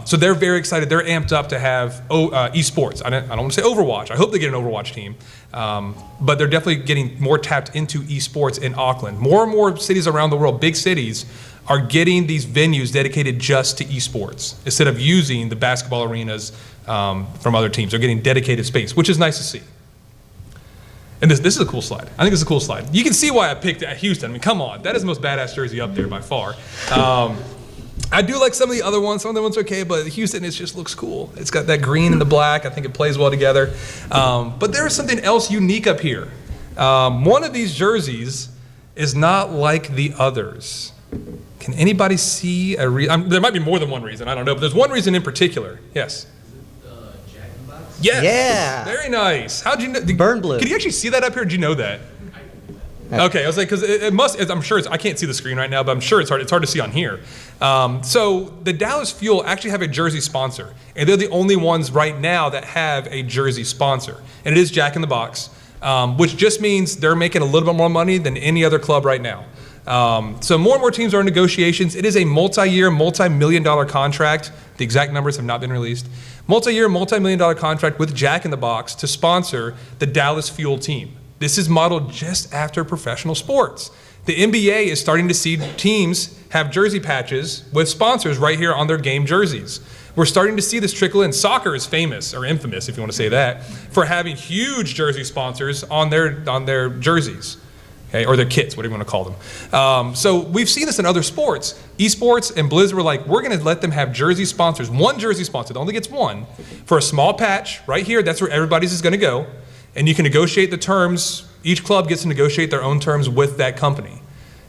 So they're very excited. They're amped up to have eSports. I don't want to say Overwatch. I hope they get an Overwatch team. But they're definitely getting more tapped into eSports in Auckland. More and more cities around the world, big cities, are getting these venues dedicated just to eSports instead of using the basketball arenas from other teams. They're getting dedicated space, which is nice to see. And this is a cool slide. I think this is a cool slide. You can see why I picked Houston. I mean, come on. That is the most badass jersey up there by far. I do like some of the other ones. Some of the ones are okay, but Houston, it just looks cool. It's got that green and the black. I think it plays well together. But there is something else unique up here. One of these jerseys is not like the others. Can anybody see a reason? There might be more than one reason. I don't know. But there's one reason in particular. Yes. Jack in the Box? Yes. Yeah. Very nice. How'd you know? Burn blue. Can you actually see that up here? Did you know that? Okay, I was like, because it must. I'm sure I can't see the screen right now, but I'm sure it's hard. It's hard to see on here. So the Dallas Fuel actually have a jersey sponsor, and they're the only ones right now that have a jersey sponsor, and it is Jack in the Box, which just means they're making a little bit more money than any other club right now. So more and more teams are in negotiations. It is a multi-year, multi-million-dollar contract. The exact numbers have not been released. Multi-year, multi-million-dollar contract with Jack in the Box to sponsor the Dallas Fuel team. This is modeled just after professional sports. The NBA is starting to see teams have jersey patches with sponsors right here on their game jerseys. We're starting to see this trickle in. Soccer is famous, or infamous if you want to say that, for having huge jersey sponsors on their jerseys. Okay, or their kits, whatever you want to call them. So we've seen this in other sports. Esports and Blizzard were like, we're going to let them have jersey sponsors, one jersey sponsor, that only gets one, for a small patch right here. That's where everybody's is going to go. And you can negotiate the terms. Each club gets to negotiate their own terms with that company.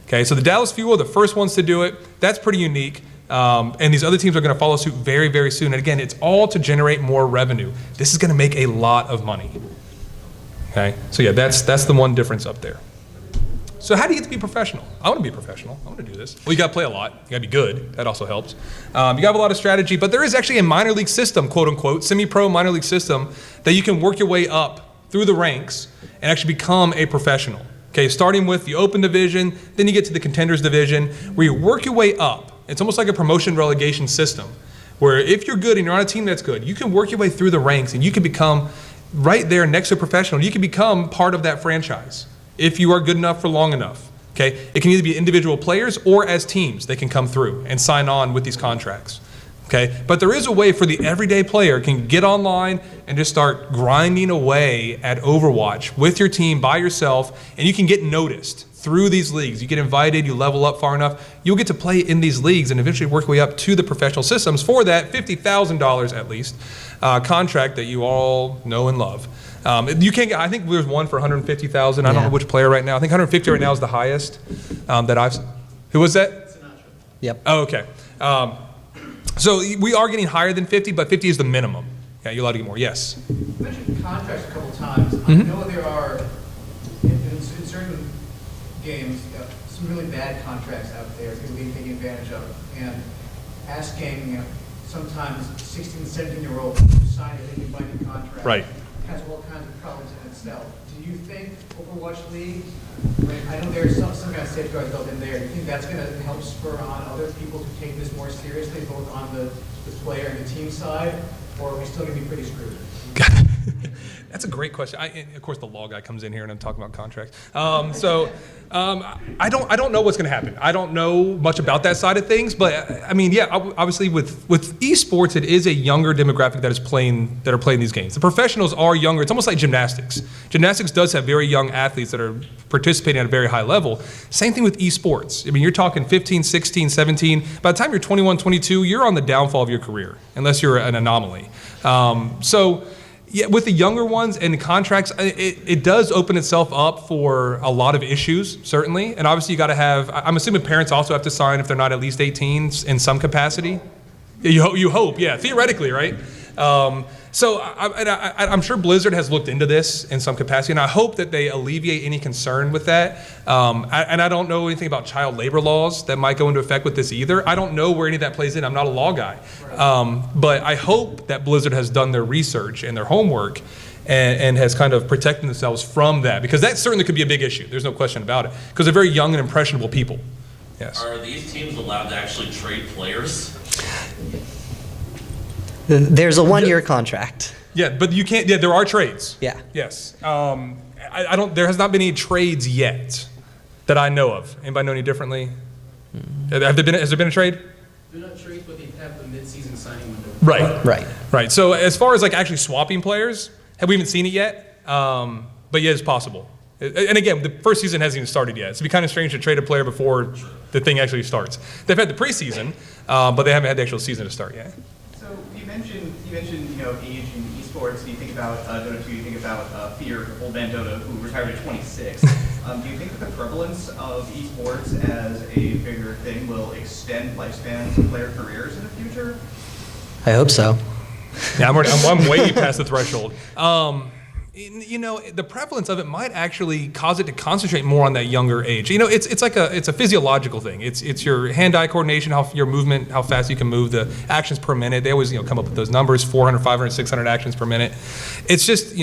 Okay, so the Dallas Fuel are the first ones to do it. That's pretty unique. And these other teams are going to follow suit very, very soon. And again, it's all to generate more revenue. This is going to make a lot of money. Okay, so yeah, that's the one difference up there. So how do you get to be professional? I want to be a professional. I want to do this. Well, you got to play a lot. You got to be good. That also helps. You got to have a lot of strategy, but there is actually a minor league system, quote unquote, semi-pro minor league system that you can work your way up through the ranks and actually become a professional. Okay, starting with the open division, then you get to the contenders division, where you work your way up. It's almost like a promotion relegation system, where if you're good and you're on a team that's good, you can work your way through the ranks and you can become right there next to a professional. You can become part of that franchise if you are good enough for long enough. Okay, it can either be individual players or as teams they can come through and sign on with these contracts. Okay, but there is a way for the everyday player can get online and just start grinding away at Overwatch with your team by yourself, and you can get noticed through these leagues. You get invited, you level up far enough, you'll get to play in these leagues and eventually work your way up to the professional systems for that $50,000 at least contract that you all know and love. You can't get, I think there's one for $150,000. I don't know which player right now. I think $150 right now is the highest that I've. Who was that? Sinatra. Yep. Oh, okay. So we are getting higher than 50, but 50 is the minimum. Yeah, you're allowed to get more. Yes. You mentioned contracts a couple times. I know there are, in certain games, some really bad contracts out there, people being taken advantage of. And asking sometimes 16, 17-year-olds who sign a binding contract. Right. has all kinds of problems in itself. Do you think Overwatch League, like, I know there's some kind of safeguards built in there, do you think that's going to help spur on other people to take this more seriously, both on the player and the team side, or are we still going to be pretty screwed? That's a great question. And of course, the law guy comes in here and I'm talking about contracts. I don't know what's going to happen. I don't know much about that side of things, but I mean, yeah, obviously with esports, it is a younger demographic that are playing these games. The professionals are younger. It's almost like gymnastics. Gymnastics does have very young athletes that are participating at a very high level. Same thing with esports. I mean, you're talking 15, 16, 17. By the time you're 21, 22, you're on the downfall of your career, unless you're an anomaly. Yeah, with the younger ones and the contracts, it does open itself up for a lot of issues, certainly. And obviously, you got to have, I'm assuming parents also have to sign if they're not at least 18 in some capacity. You hope, yeah, theoretically, right? I'm sure Blizzard has looked into this in some capacity, and I hope that they alleviate any concern with that. I don't know anything about child labor laws that might go into effect with this either. I don't know where any of that plays in. I'm not a law guy. But I hope that Blizzard has done their research and their homework and has kind of protected themselves from that, because that certainly could be a big issue. There's no question about it, because they're very young and impressionable people. Yes. Are these teams allowed to actually trade players? There's a 1-year contract. Yeah, but you can't. Yeah, there are trades. Yeah. Yes. I don't. There has not been any trades yet that I know of. Anybody know any differently? Has there been a trade? They're not trades, but they have the mid-season signing window. Right. So as far as like actually swapping players, we haven't seen it yet. But yeah, it's possible. And again, the first season hasn't even started yet. So it'd be kind of strange to trade a player before the thing actually starts. They've had the preseason, but they haven't had the actual season to start yet. So you mentioned age in esports. You think about Dota 2. You think about Fear, old man Dota, who retired at 26. Do you think that the prevalence of esports as a bigger thing will extend lifespans of player careers in the future? I hope so. Yeah, I'm way past the threshold. The prevalence of it might actually cause it to concentrate more on that younger age. It's a physiological thing. It's your hand-eye coordination, your movement, how fast you can move, the actions per minute. They always come up with those numbers, 400, 500, 600 actions per minute. It's just,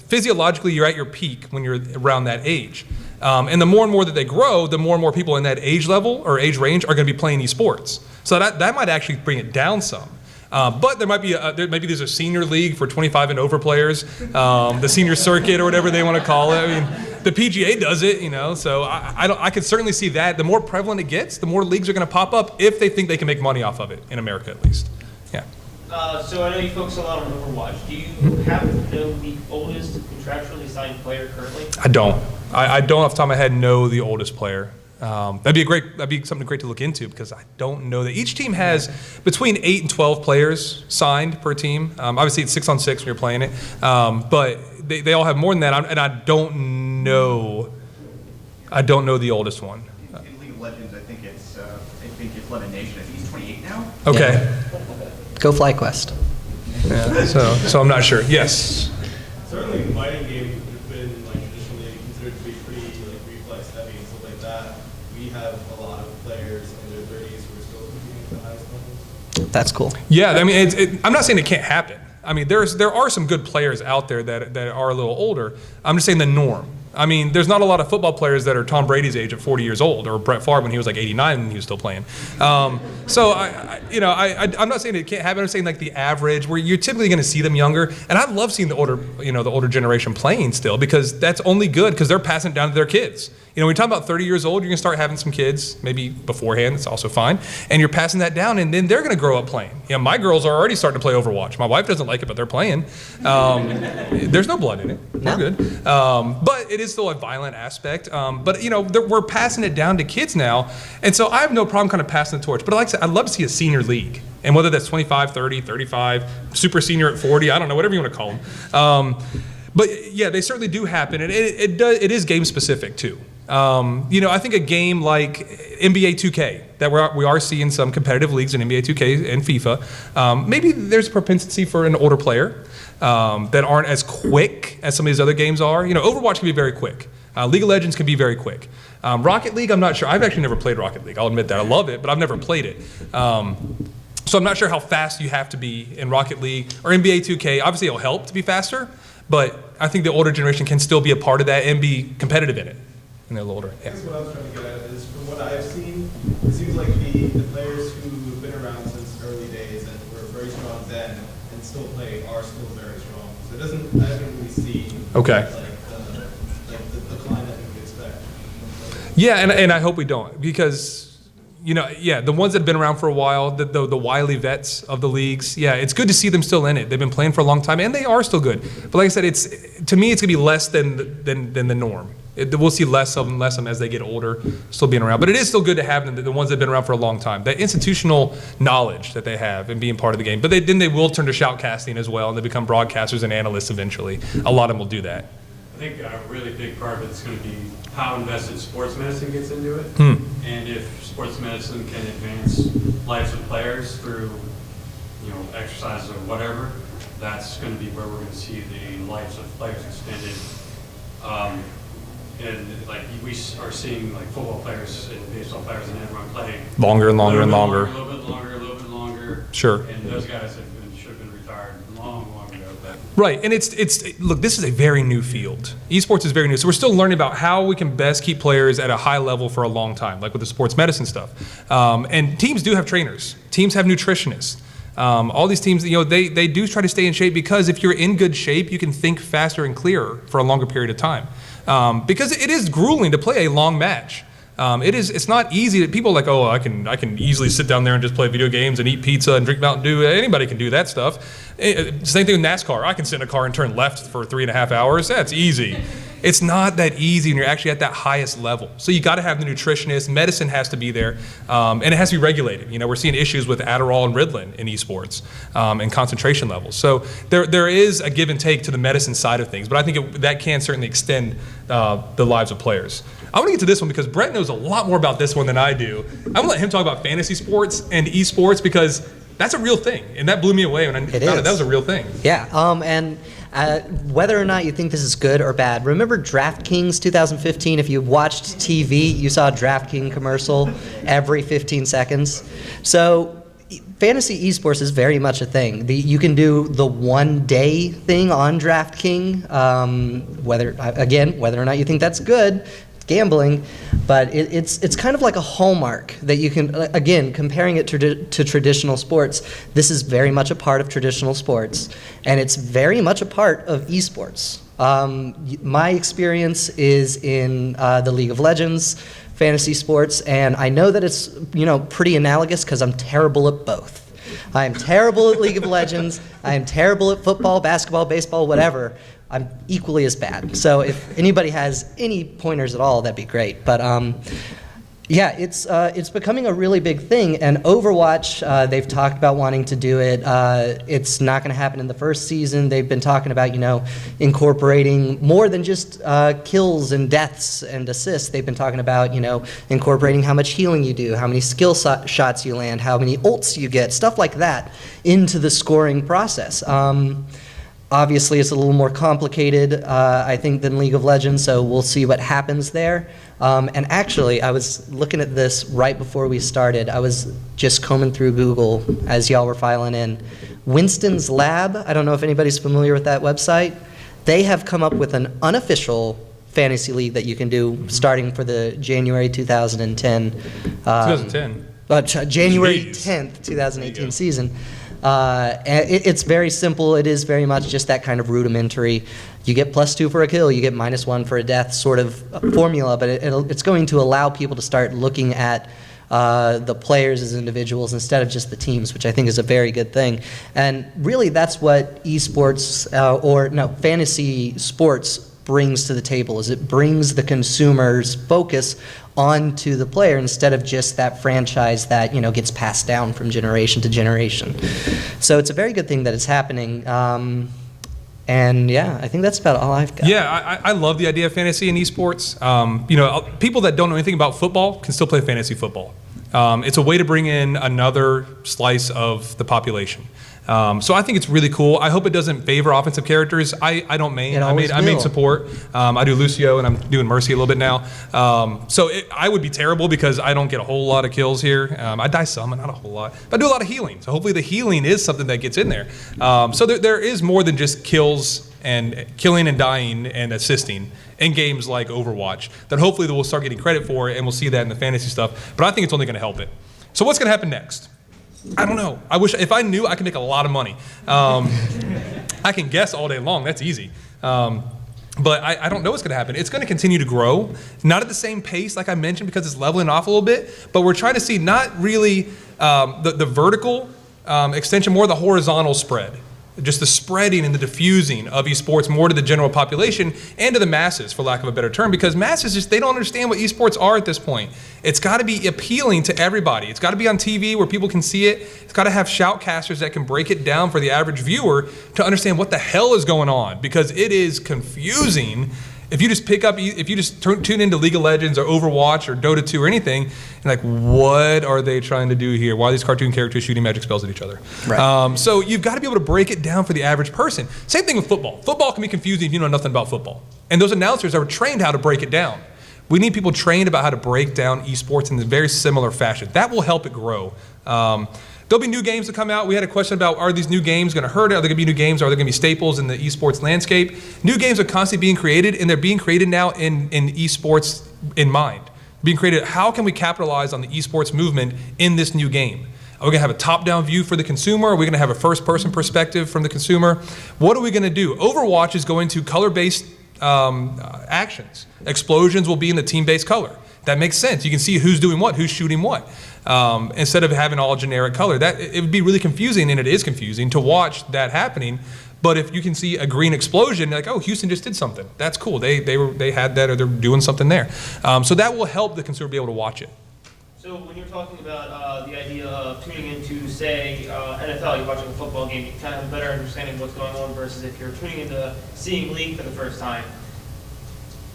physiologically you're at your peak when you're around that age. And the more and more that they grow, the more and more people in that age level or age range are going to be playing esports. So that might actually bring it down some. But there might be maybe there's a senior league for 25 and over players, the senior circuit or whatever they want to call it. I mean, the PGA does it, So I could certainly see that. The more prevalent it gets, the more leagues are going to pop up if they think they can make money off of it in America, at least. Yeah. So I know you focus a lot on Overwatch. Do you happen to know the oldest contractually signed player currently? I don't. I don't off the top of my head know the oldest player. That'd be something great to look into, because I don't know that. Each team has between 8 and 12 players signed per team. Obviously it's 6-on-6 when you're playing it, but they all have more than that. And I don't know the oldest one. In League of Legends, I think it's Lemon Nation. I think he's 28 now. Okay. Yeah. Go FlyQuest. Yeah. So I'm not sure. Yes. Certainly, fighting games have been traditionally considered to be pretty reflex heavy and stuff like that. We have a lot of players in their 30s who are still competing at the highest levels. That's cool. Yeah, I mean, I'm not saying it can't happen. I mean, there are some good players out there that are a little older. I'm just saying the norm. I mean, there's not a lot of football players that are Tom Brady's age at 40 years old, or Brett Favre when he was 89 and he was still playing. So I'm not saying it can't happen. I'm saying the average, where you're typically going to see them younger. And I love seeing the older generation playing still, because that's only good, because they're passing it down to their kids. When you're talking about 30 years old, you're going to start having some kids, maybe beforehand, it's also fine. And you're passing that down, and then they're going to grow up playing. My girls are already starting to play Overwatch. My wife doesn't like it, but they're playing. There's no blood in it. We're good. But it is still a violent aspect. But we're passing it down to kids now. And so I have no problem kind of passing the torch. But like I said, I'd love to see a senior league. And whether that's 25, 30, 35, super senior at 40, I don't know, whatever you want to call them. But yeah, they certainly do happen. And it is game specific too. I think a game like NBA 2K, that we are seeing some competitive leagues in NBA 2K and FIFA. Maybe there's a propensity for an older player that aren't as quick as some of these other games are. Overwatch can be very quick. League of Legends can be very quick. Rocket League, I'm not sure. I've actually never played Rocket League. I'll admit that. I love it, but I've never played it. So I'm not sure how fast you have to be in Rocket League or NBA 2K. Obviously, it'll help to be faster. but I think the older generation can still be a part of that and be competitive in it. And they're a little older. I guess what I was trying to get at is, from what I've seen, it seems like the players who have been around since early days and were very strong then and still play are still very strong. So I haven't really seen Okay. the decline that we would expect. Yeah, and I hope we don't, because the ones that have been around for a while, the wily vets of the leagues, it's good to see them still in it. They've been playing for a long time, and they are still good. But like I said, to me, it's gonna be less than the norm. We'll see less of them as they get older, still being around. But it is still good to have them, the ones that have been around for a long time. That institutional knowledge that they have and being part of the game. But then they will turn to shoutcasting as well, and they become broadcasters and analysts eventually. A lot of them will do that. I think a really big part of it's going to be how invested sports medicine gets into it. And if sports medicine can advance lives of players through, exercises or whatever, that's going to be where we're going to see the lives of players extended. And like we are seeing like football players and baseball players and everyone play Longer and longer and longer. A little bit longer. Sure. And those guys should have been retired long ago. But Right, and look, this is a very new field. Esports is very new, so we're still learning about how we can best keep players at a high level for a long time, like with the sports medicine stuff. And teams do have trainers. Teams have nutritionists. All these teams, they do try to stay in shape, because if you're in good shape, you can think faster and clearer for a longer period of time. Because it is grueling to play a long match. It's not easy. People are like, oh, I can easily sit down there and just play video games and eat pizza and drink Mountain Dew. Anybody can do that stuff. Same thing with NASCAR. I can sit in a car and turn left for 3.5 hours. That's easy. It's not that easy when you're actually at that highest level. So you got to have the nutritionist. Medicine has to be there, and it has to be regulated. We're seeing issues with Adderall and Ritalin in esports, and concentration levels. So there is a give and take to the medicine side of things, but I think that can certainly extend the lives of players. I want to get to this one because Brett knows a lot more about this one than I do. I'm going to let him talk about fantasy sports and esports, because that's a real thing, and that blew me away when I found out that was a real thing. Yeah, and whether or not you think this is good or bad, remember DraftKings 2015? If you watched TV, you saw a DraftKings commercial every 15 seconds. So fantasy esports is very much a thing. You can do the one-day thing on DraftKings, whether or not you think that's good. Gambling, but it's kind of like a hallmark that you can, again, comparing it to traditional sports. This is very much a part of traditional sports, and it's very much a part of esports. My experience is in the League of Legends, fantasy sports, and I know that it's pretty analogous because I'm terrible at both. I am terrible at League of Legends. I am terrible at football, basketball, baseball, whatever. I'm equally as bad. So if anybody has any pointers at all, that'd be great. But it's becoming a really big thing. And Overwatch, they've talked about wanting to do it. It's not going to happen in the first season. They've been talking about incorporating more than just kills and deaths and assists. They've been talking about incorporating how much healing you do, how many skill shots you land, how many ults you get, stuff like that into the scoring process. Obviously, it's a little more complicated, I think, than League of Legends, so we'll see what happens there. And actually, I was looking at this right before we started. I was just combing through Google as y'all were filing in. Winston's Lab, I don't know if anybody's familiar with that website. They have come up with an unofficial fantasy league that you can do starting for the January 2010. 2010? January 10th, 2018 season. It's very simple. It is very much just that kind of rudimentary. You get +2 for a kill, you get -1 for a death sort of formula, but it's going to allow people to start looking at the players as individuals instead of just the teams, which I think is a very good thing. And really that's what esports, fantasy sports brings to the table, is it brings the consumer's focus onto the player instead of just that franchise that gets passed down from generation to generation. So it's a very good thing that it's happening. And yeah, I think that's about all I've got. Yeah, I love the idea of fantasy and esports. People that don't know anything about football can still play fantasy football. It's a way to bring in another slice of the population. So I think it's really cool. I hope it doesn't favor offensive characters. I don't main. I main support. I do Lucio, and I'm doing Mercy a little bit now. So I would be terrible because I don't get a whole lot of kills here. I die some, but not a whole lot. But I do a lot of healing. So hopefully the healing is something that gets in there. So there is more than just kills and killing and dying and assisting in games like Overwatch that hopefully we'll start getting credit for, and we'll see that in the fantasy stuff. But I think it's only going to help it. So what's going to happen next? I don't know. I wish, if I knew, I could make a lot of money. I can guess all day long. That's easy. But I don't know what's going to happen. It's going to continue to grow, not at the same pace like I mentioned because it's leveling off a little bit, but we're trying to see not really the vertical extension, more the horizontal spread. Just the spreading and the diffusing of esports more to the general population and to the masses, for lack of a better term, because masses just, they don't understand what esports are at this point. It's got to be appealing to everybody. It's got to be on TV where people can see it. It's got to have shoutcasters that can break it down for the average viewer to understand what the hell is going on, because it is confusing. If you just tune into League of Legends or Overwatch or Dota 2 or anything, and like, what are they trying to do here? Why are these cartoon characters shooting magic spells at each other? Right. So you've got to be able to break it down for the average person. Same thing with football. Football can be confusing if you know nothing about football. And those announcers are trained how to break it down. We need people trained about how to break down esports in a very similar fashion. That will help it grow. There'll be new games that come out. We had a question about, are these new games going to hurt it? Are there going to be new games? Are there going to be staples in the esports landscape? New games are constantly being created, and they're being created now in esports in mind. Being created, how can we capitalize on the esports movement in this new game? Are we going to have a top-down view for the consumer? Are we going to have a first-person perspective from the consumer? What are we going to do? Overwatch is going to color-based actions. Explosions will be in the team-based color. That makes sense. You can see who's doing what, who's shooting what. Instead of having all generic color. It would be really confusing, and it is confusing, to watch that happening. But if you can see a green explosion, like, oh, Houston just did something. That's cool. They had that, or they're doing something there. So that will help the consumer be able to watch it. So when you're talking about the idea of tuning into, say, NFL, you're watching a football game, you kind of have a better understanding of what's going on versus if you're tuning into seeing League for the first time.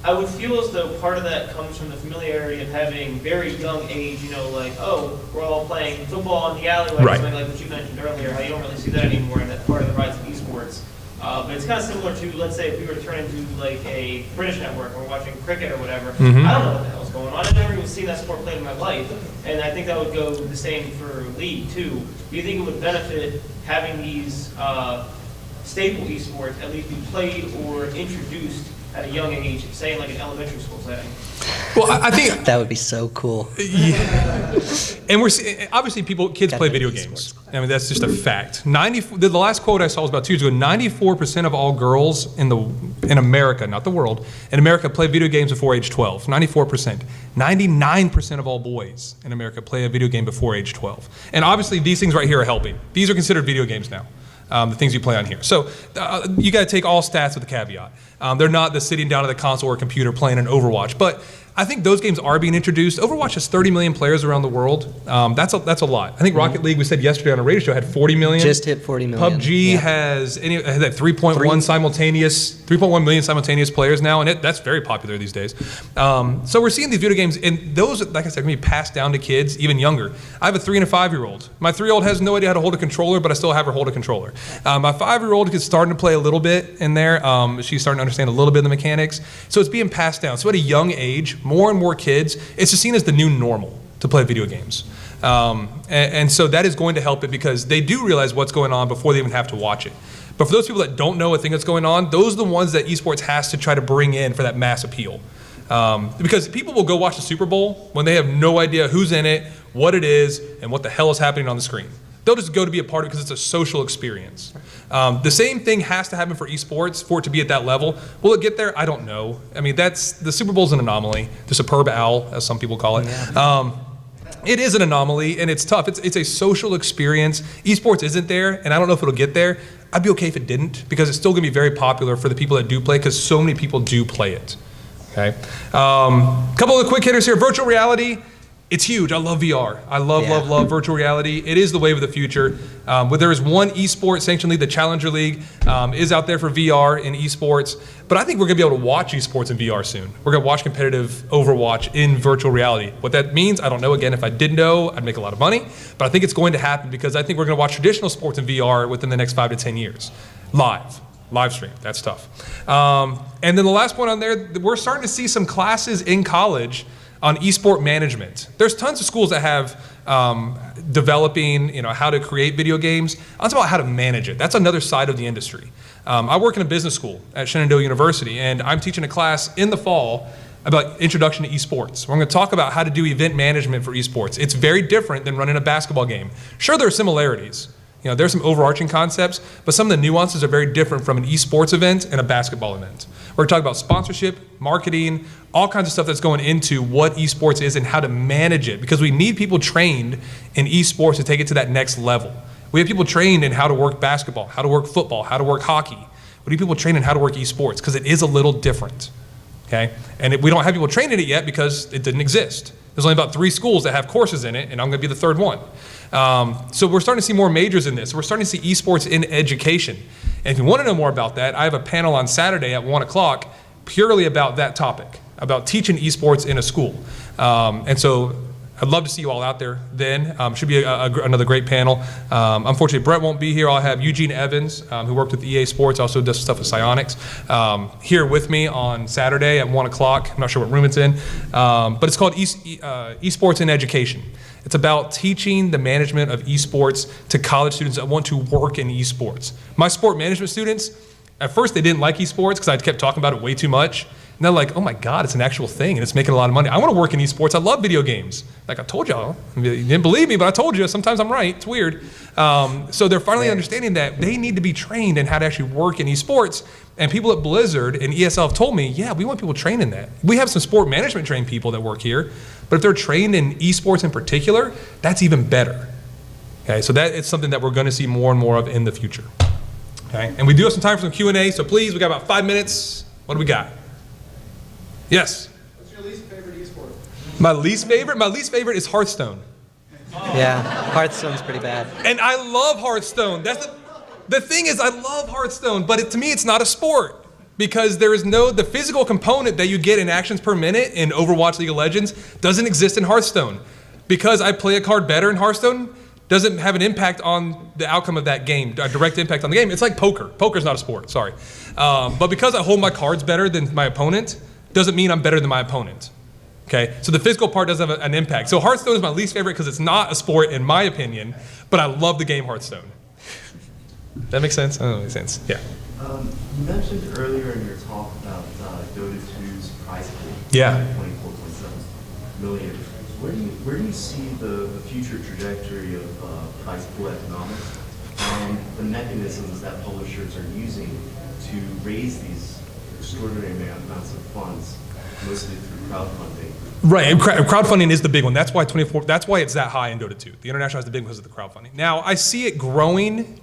I would feel as though part of that comes from the familiarity of having very young age, like, oh, we're all playing football in the alleyway, right. Something like what you mentioned earlier, how you don't really see that anymore, and that's part of the rise of esports. But it's kind of similar to, let's say, if we were to turn into like a British network, or watching cricket or whatever, I don't know what the hell's going on. I've never even seen that sport played in my life, and I think that would go the same for League, too. Do you think it would benefit having these staple esports at least be played or introduced at a young age, say in like an elementary school setting? Well, I think that would be so cool. Yeah. And we're obviously kids play video games. I mean, that's just a fact. The last quote I saw was about 2 years ago. 94% of all girls in America, not the world, in America play video games before age 12. 94%. 99% of all boys in America play a video game before age 12. And obviously, these things right here are helping. These are considered video games now. The things you play on here. So you got to take all stats with a caveat. They're not the sitting down at the console or computer playing an Overwatch, but I think those games are being introduced. Overwatch has 30 million players around the world. That's a lot. I think Rocket League, we said yesterday on a radio show, had 40 million. Just hit 40 million. PUBG has 3.1 million simultaneous players now, and that's very popular these days. So we're seeing these video games, and those, like I said, can be passed down to kids even younger. I have a 3- and a 5-year-old. My 3-year-old has no idea how to hold a controller, but I still have her hold a controller. My 5-year-old is starting to play a little bit in there. She's starting to understand a little bit of the mechanics. So it's being passed down. So at a young age, more and more kids, it's just seen as the new normal to play video games. And so that is going to help it because they do realize what's going on before they even have to watch it. But for those people that don't know a thing that's going on, those are the ones that esports has to try to bring in for that mass appeal. Because people will go watch the Super Bowl when they have no idea who's in it, what it is, and what the hell is happening on the screen. They'll just go to be a part of it because it's a social experience. The same thing has to happen for esports for it to be at that level. Will it get there? I don't know. I mean, the Super Bowl's an anomaly, the superb owl, as some people call it. Yeah. It is an anomaly, and it's tough. It's a social experience. Esports isn't there, and I don't know if it'll get there. I'd be okay if it didn't, because it's still going to be very popular for the people that do play, because so many people do play it. Okay. Couple of quick hitters here. Virtual reality. It's huge. I love VR. I love virtual reality. It is the wave of the future. There is one eSports sanctioned league, the Challenger League, is out there for VR in eSports. But I think we're going to be able to watch eSports in VR soon. We're going to watch competitive Overwatch in virtual reality. What that means, I don't know. Again, if I did know, I'd make a lot of money. But I think it's going to happen because I think we're going to watch traditional sports in VR within the next 5 to 10 years. Live stream. That's tough. And then the last point on there, we're starting to see some classes in college on esport management. There's tons of schools that have developing, how to create video games. I'm talking about how to manage it. That's another side of the industry. I work in a business school at Shenandoah University, and I'm teaching a class in the fall about introduction to esports. We're going to talk about how to do event management for esports. It's very different than running a basketball game. Sure, there are similarities. There's some overarching concepts, but some of the nuances are very different from an esports event and a basketball event. We're talking about sponsorship, marketing, all kinds of stuff that's going into what esports is and how to manage it, because we need people trained in esports to take it to that next level. We have people trained in how to work basketball, how to work football, how to work hockey. We need people trained in how to work esports, because it is a little different. Okay? And we don't have people trained in it yet because it didn't exist. There's only about 3 schools that have courses in it, and I'm going to be the 3rd one. So we're starting to see more majors in this. We're starting to see esports in education. And if you want to know more about that, I have a panel on Saturday at 1 o'clock purely about that topic, about teaching esports in a school. And so I'd love to see you all out there then. Should be another great panel. Unfortunately, Brett won't be here. I'll have Eugene Evans, who worked with EA Sports, also does stuff with Psionics, here with me on Saturday at 1 o'clock. I'm not sure what room it's in, but it's called Esports in Education. It's about teaching the management of esports to college students that want to work in esports. My sport management students, at first they didn't like esports because I kept talking about it way too much. And they're like, oh my God, it's an actual thing and it's making a lot of money. I want to work in esports. I love video games. Like I told y'all, you didn't believe me, but I told you, sometimes I'm right. It's weird. So they're finally understanding that they need to be trained in how to actually work in esports. And people at Blizzard and ESL have told me, yeah, we want people trained in that. We have some sport management trained people that work here, but if they're trained in esports in particular, that's even better. Okay, so that is something that we're going to see more and more of in the future. Okay, and we do have some time for some Q&A, so please, we got about 5 minutes. What do we got? Yes? What's your least favorite esport? My least favorite? My least favorite is Hearthstone. Yeah, Hearthstone's pretty bad. And I love Hearthstone. That's the thing is, I love Hearthstone, but to me, it's not a sport. Because there is the physical component that you get in actions per minute in Overwatch League of Legends doesn't exist in Hearthstone. Because I play a card better in Hearthstone doesn't have an impact on the outcome of that game, a direct impact on the game. It's like poker. Poker's not a sport, sorry. But because I hold my cards better than my opponent, doesn't mean I'm better than my opponent. Okay, so the physical part doesn't have an impact. So Hearthstone is my least favorite because it's not a sport in my opinion, but I love the game Hearthstone. That makes sense? I don't know, makes sense. Yeah. You mentioned earlier in your talk about Dota 2's prize pool. Yeah. 24.7 million. Where do you see the future trajectory of prize pool economics and the mechanisms that publishers are using to raise these extraordinary amounts of funds, mostly through crowdfunding? Right, and crowdfunding is the big one. That's why that's why it's that high in Dota 2. The International is the big one because of the crowdfunding. Now, I see it growing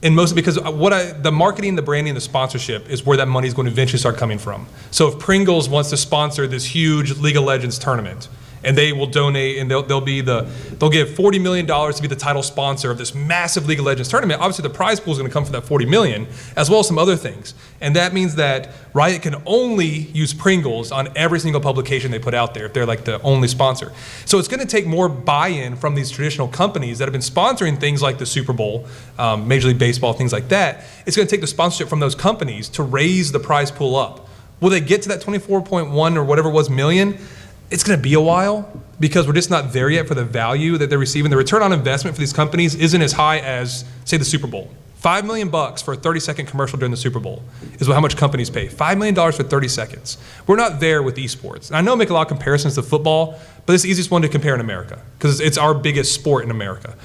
in mostly because the marketing, the branding, the sponsorship is where that money is going to eventually start coming from. So if Pringles wants to sponsor this huge League of Legends tournament, and they will donate, and they'll give $40 million to be the title sponsor of this massive League of Legends tournament. Obviously, the prize pool is going to come from that $40 million, as well as some other things. And that means that Riot can only use Pringles on every single publication they put out there if they're like the only sponsor. So it's going to take more buy-in from these traditional companies that have been sponsoring things like the Super Bowl, Major League Baseball, things like that. It's going to take the sponsorship from those companies to raise the prize pool up. Will they get to that 24.1 or whatever it was million? It's going to be a while because we're just not there yet for the value that they're receiving. The return on investment for these companies isn't as high as, say, the Super Bowl. $5 million for a 30-second commercial during the Super Bowl is how much companies pay. $5 million for 30 seconds. We're not there with esports. And I know I make a lot of comparisons to football, but it's the easiest one to compare in America because it's our biggest sport in America.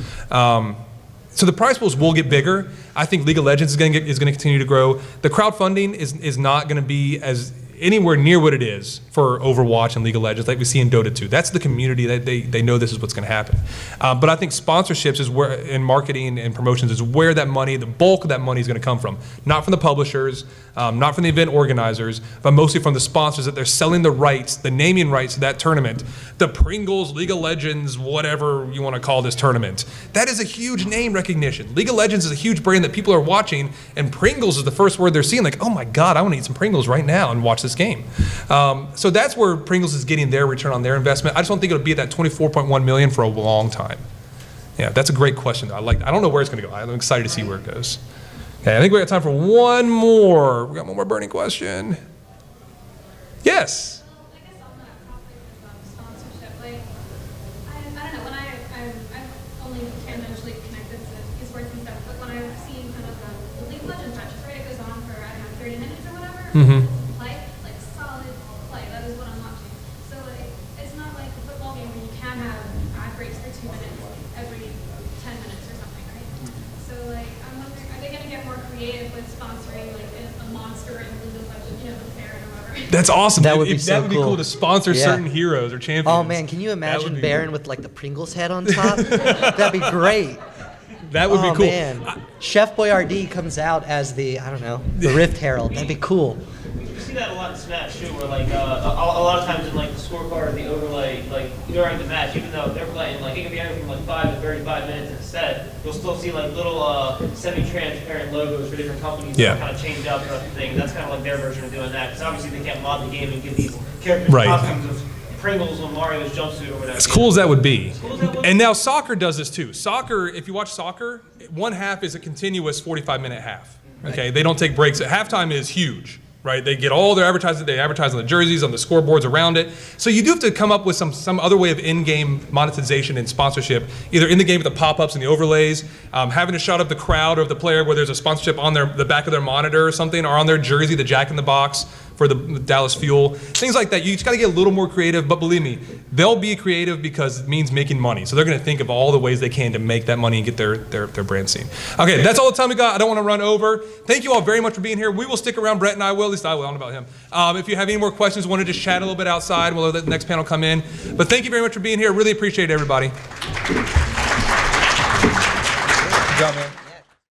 So the prize pools will get bigger. I think League of Legends is going to continue to grow. The crowdfunding is not going to be as anywhere near what it is for Overwatch and League of Legends like we see in Dota 2. That's the community that they know this is what's going to happen. But I think sponsorships is where, and marketing and promotions is where that money, the bulk of that money is going to come from. Not from the publishers, not from the event organizers, but mostly from the sponsors that they're selling the rights, the naming rights to that tournament. The Pringles, League of Legends, whatever you want to call this tournament. That is a huge name recognition. League of Legends is a huge brand that people are watching, and Pringles is the first word they're seeing, like, oh my God, I want to eat some Pringles right now and watch this game. So that's where Pringles is getting their return on their investment. I just don't think it'll be at that 24.1 million for a long time. Yeah, that's a great question though. I don't know where it's going to go. I'm excited to see where it goes. Okay, I think we got time for one more. We got one more burning question. Yes. I guess on that topic of play, like solid play. That is what I'm watching. So like, it's not like a football game where you can have ad breaks for 2 minutes every 10 minutes or something, right? So like, I'm wondering, are they going to get more creative with sponsoring like a monster in League of Legends, you know, the Baron or whatever? That's awesome. That would be That so would be cool cool to sponsor Yeah. certain heroes or champions. Oh man, can you That would imagine be Baron with like the Pringles head on top? That'd be great. That would be Oh, cool. Man. Chef Boyardee comes out as the, I don't know, the Rift Herald. That'd be cool. You see that a lot in Smash too, where like a lot of times in like the scorecard or the overlay, like during the match, even though they're playing like it can be anywhere from like 5 to 35 minutes in a set, you'll still see like little semi-transparent logos for different companies Yeah. that kind of change out throughout the thing. That's kind of like their version of doing that, because obviously they can't mod the game and give these characters Right. costumes of Pringles on Mario's jumpsuit or whatever. As cool as that would be. cool as that would And now soccer does this too. Soccer, if you watch soccer, one half is a continuous 45-minute half. Okay, they don't take breaks. Halftime is huge, right? They get all their advertising. They advertise on the jerseys, on the scoreboards around it. So you do have to come up with some other way of in-game monetization and sponsorship, either in the game with the pop-ups and the overlays, having to shut up the crowd or the player where there's a sponsorship on the back of their monitor or something, or on their jersey, the Jack in the Box for the Dallas Fuel, things like that. You just got to get a little more creative, but believe me, they'll be creative because it means making money. So they're going to think of all the ways they can to make that money and get their brand seen. Okay, that's all the time we got. I don't want to run over. Thank you all very much for being here. We will stick around. Brett and I will. At least I will. I don't know about him. If you have any more questions, want to just chat a little bit outside, we'll let the next panel come in. But thank you very much for being here. Really appreciate it, everybody. Good job, man.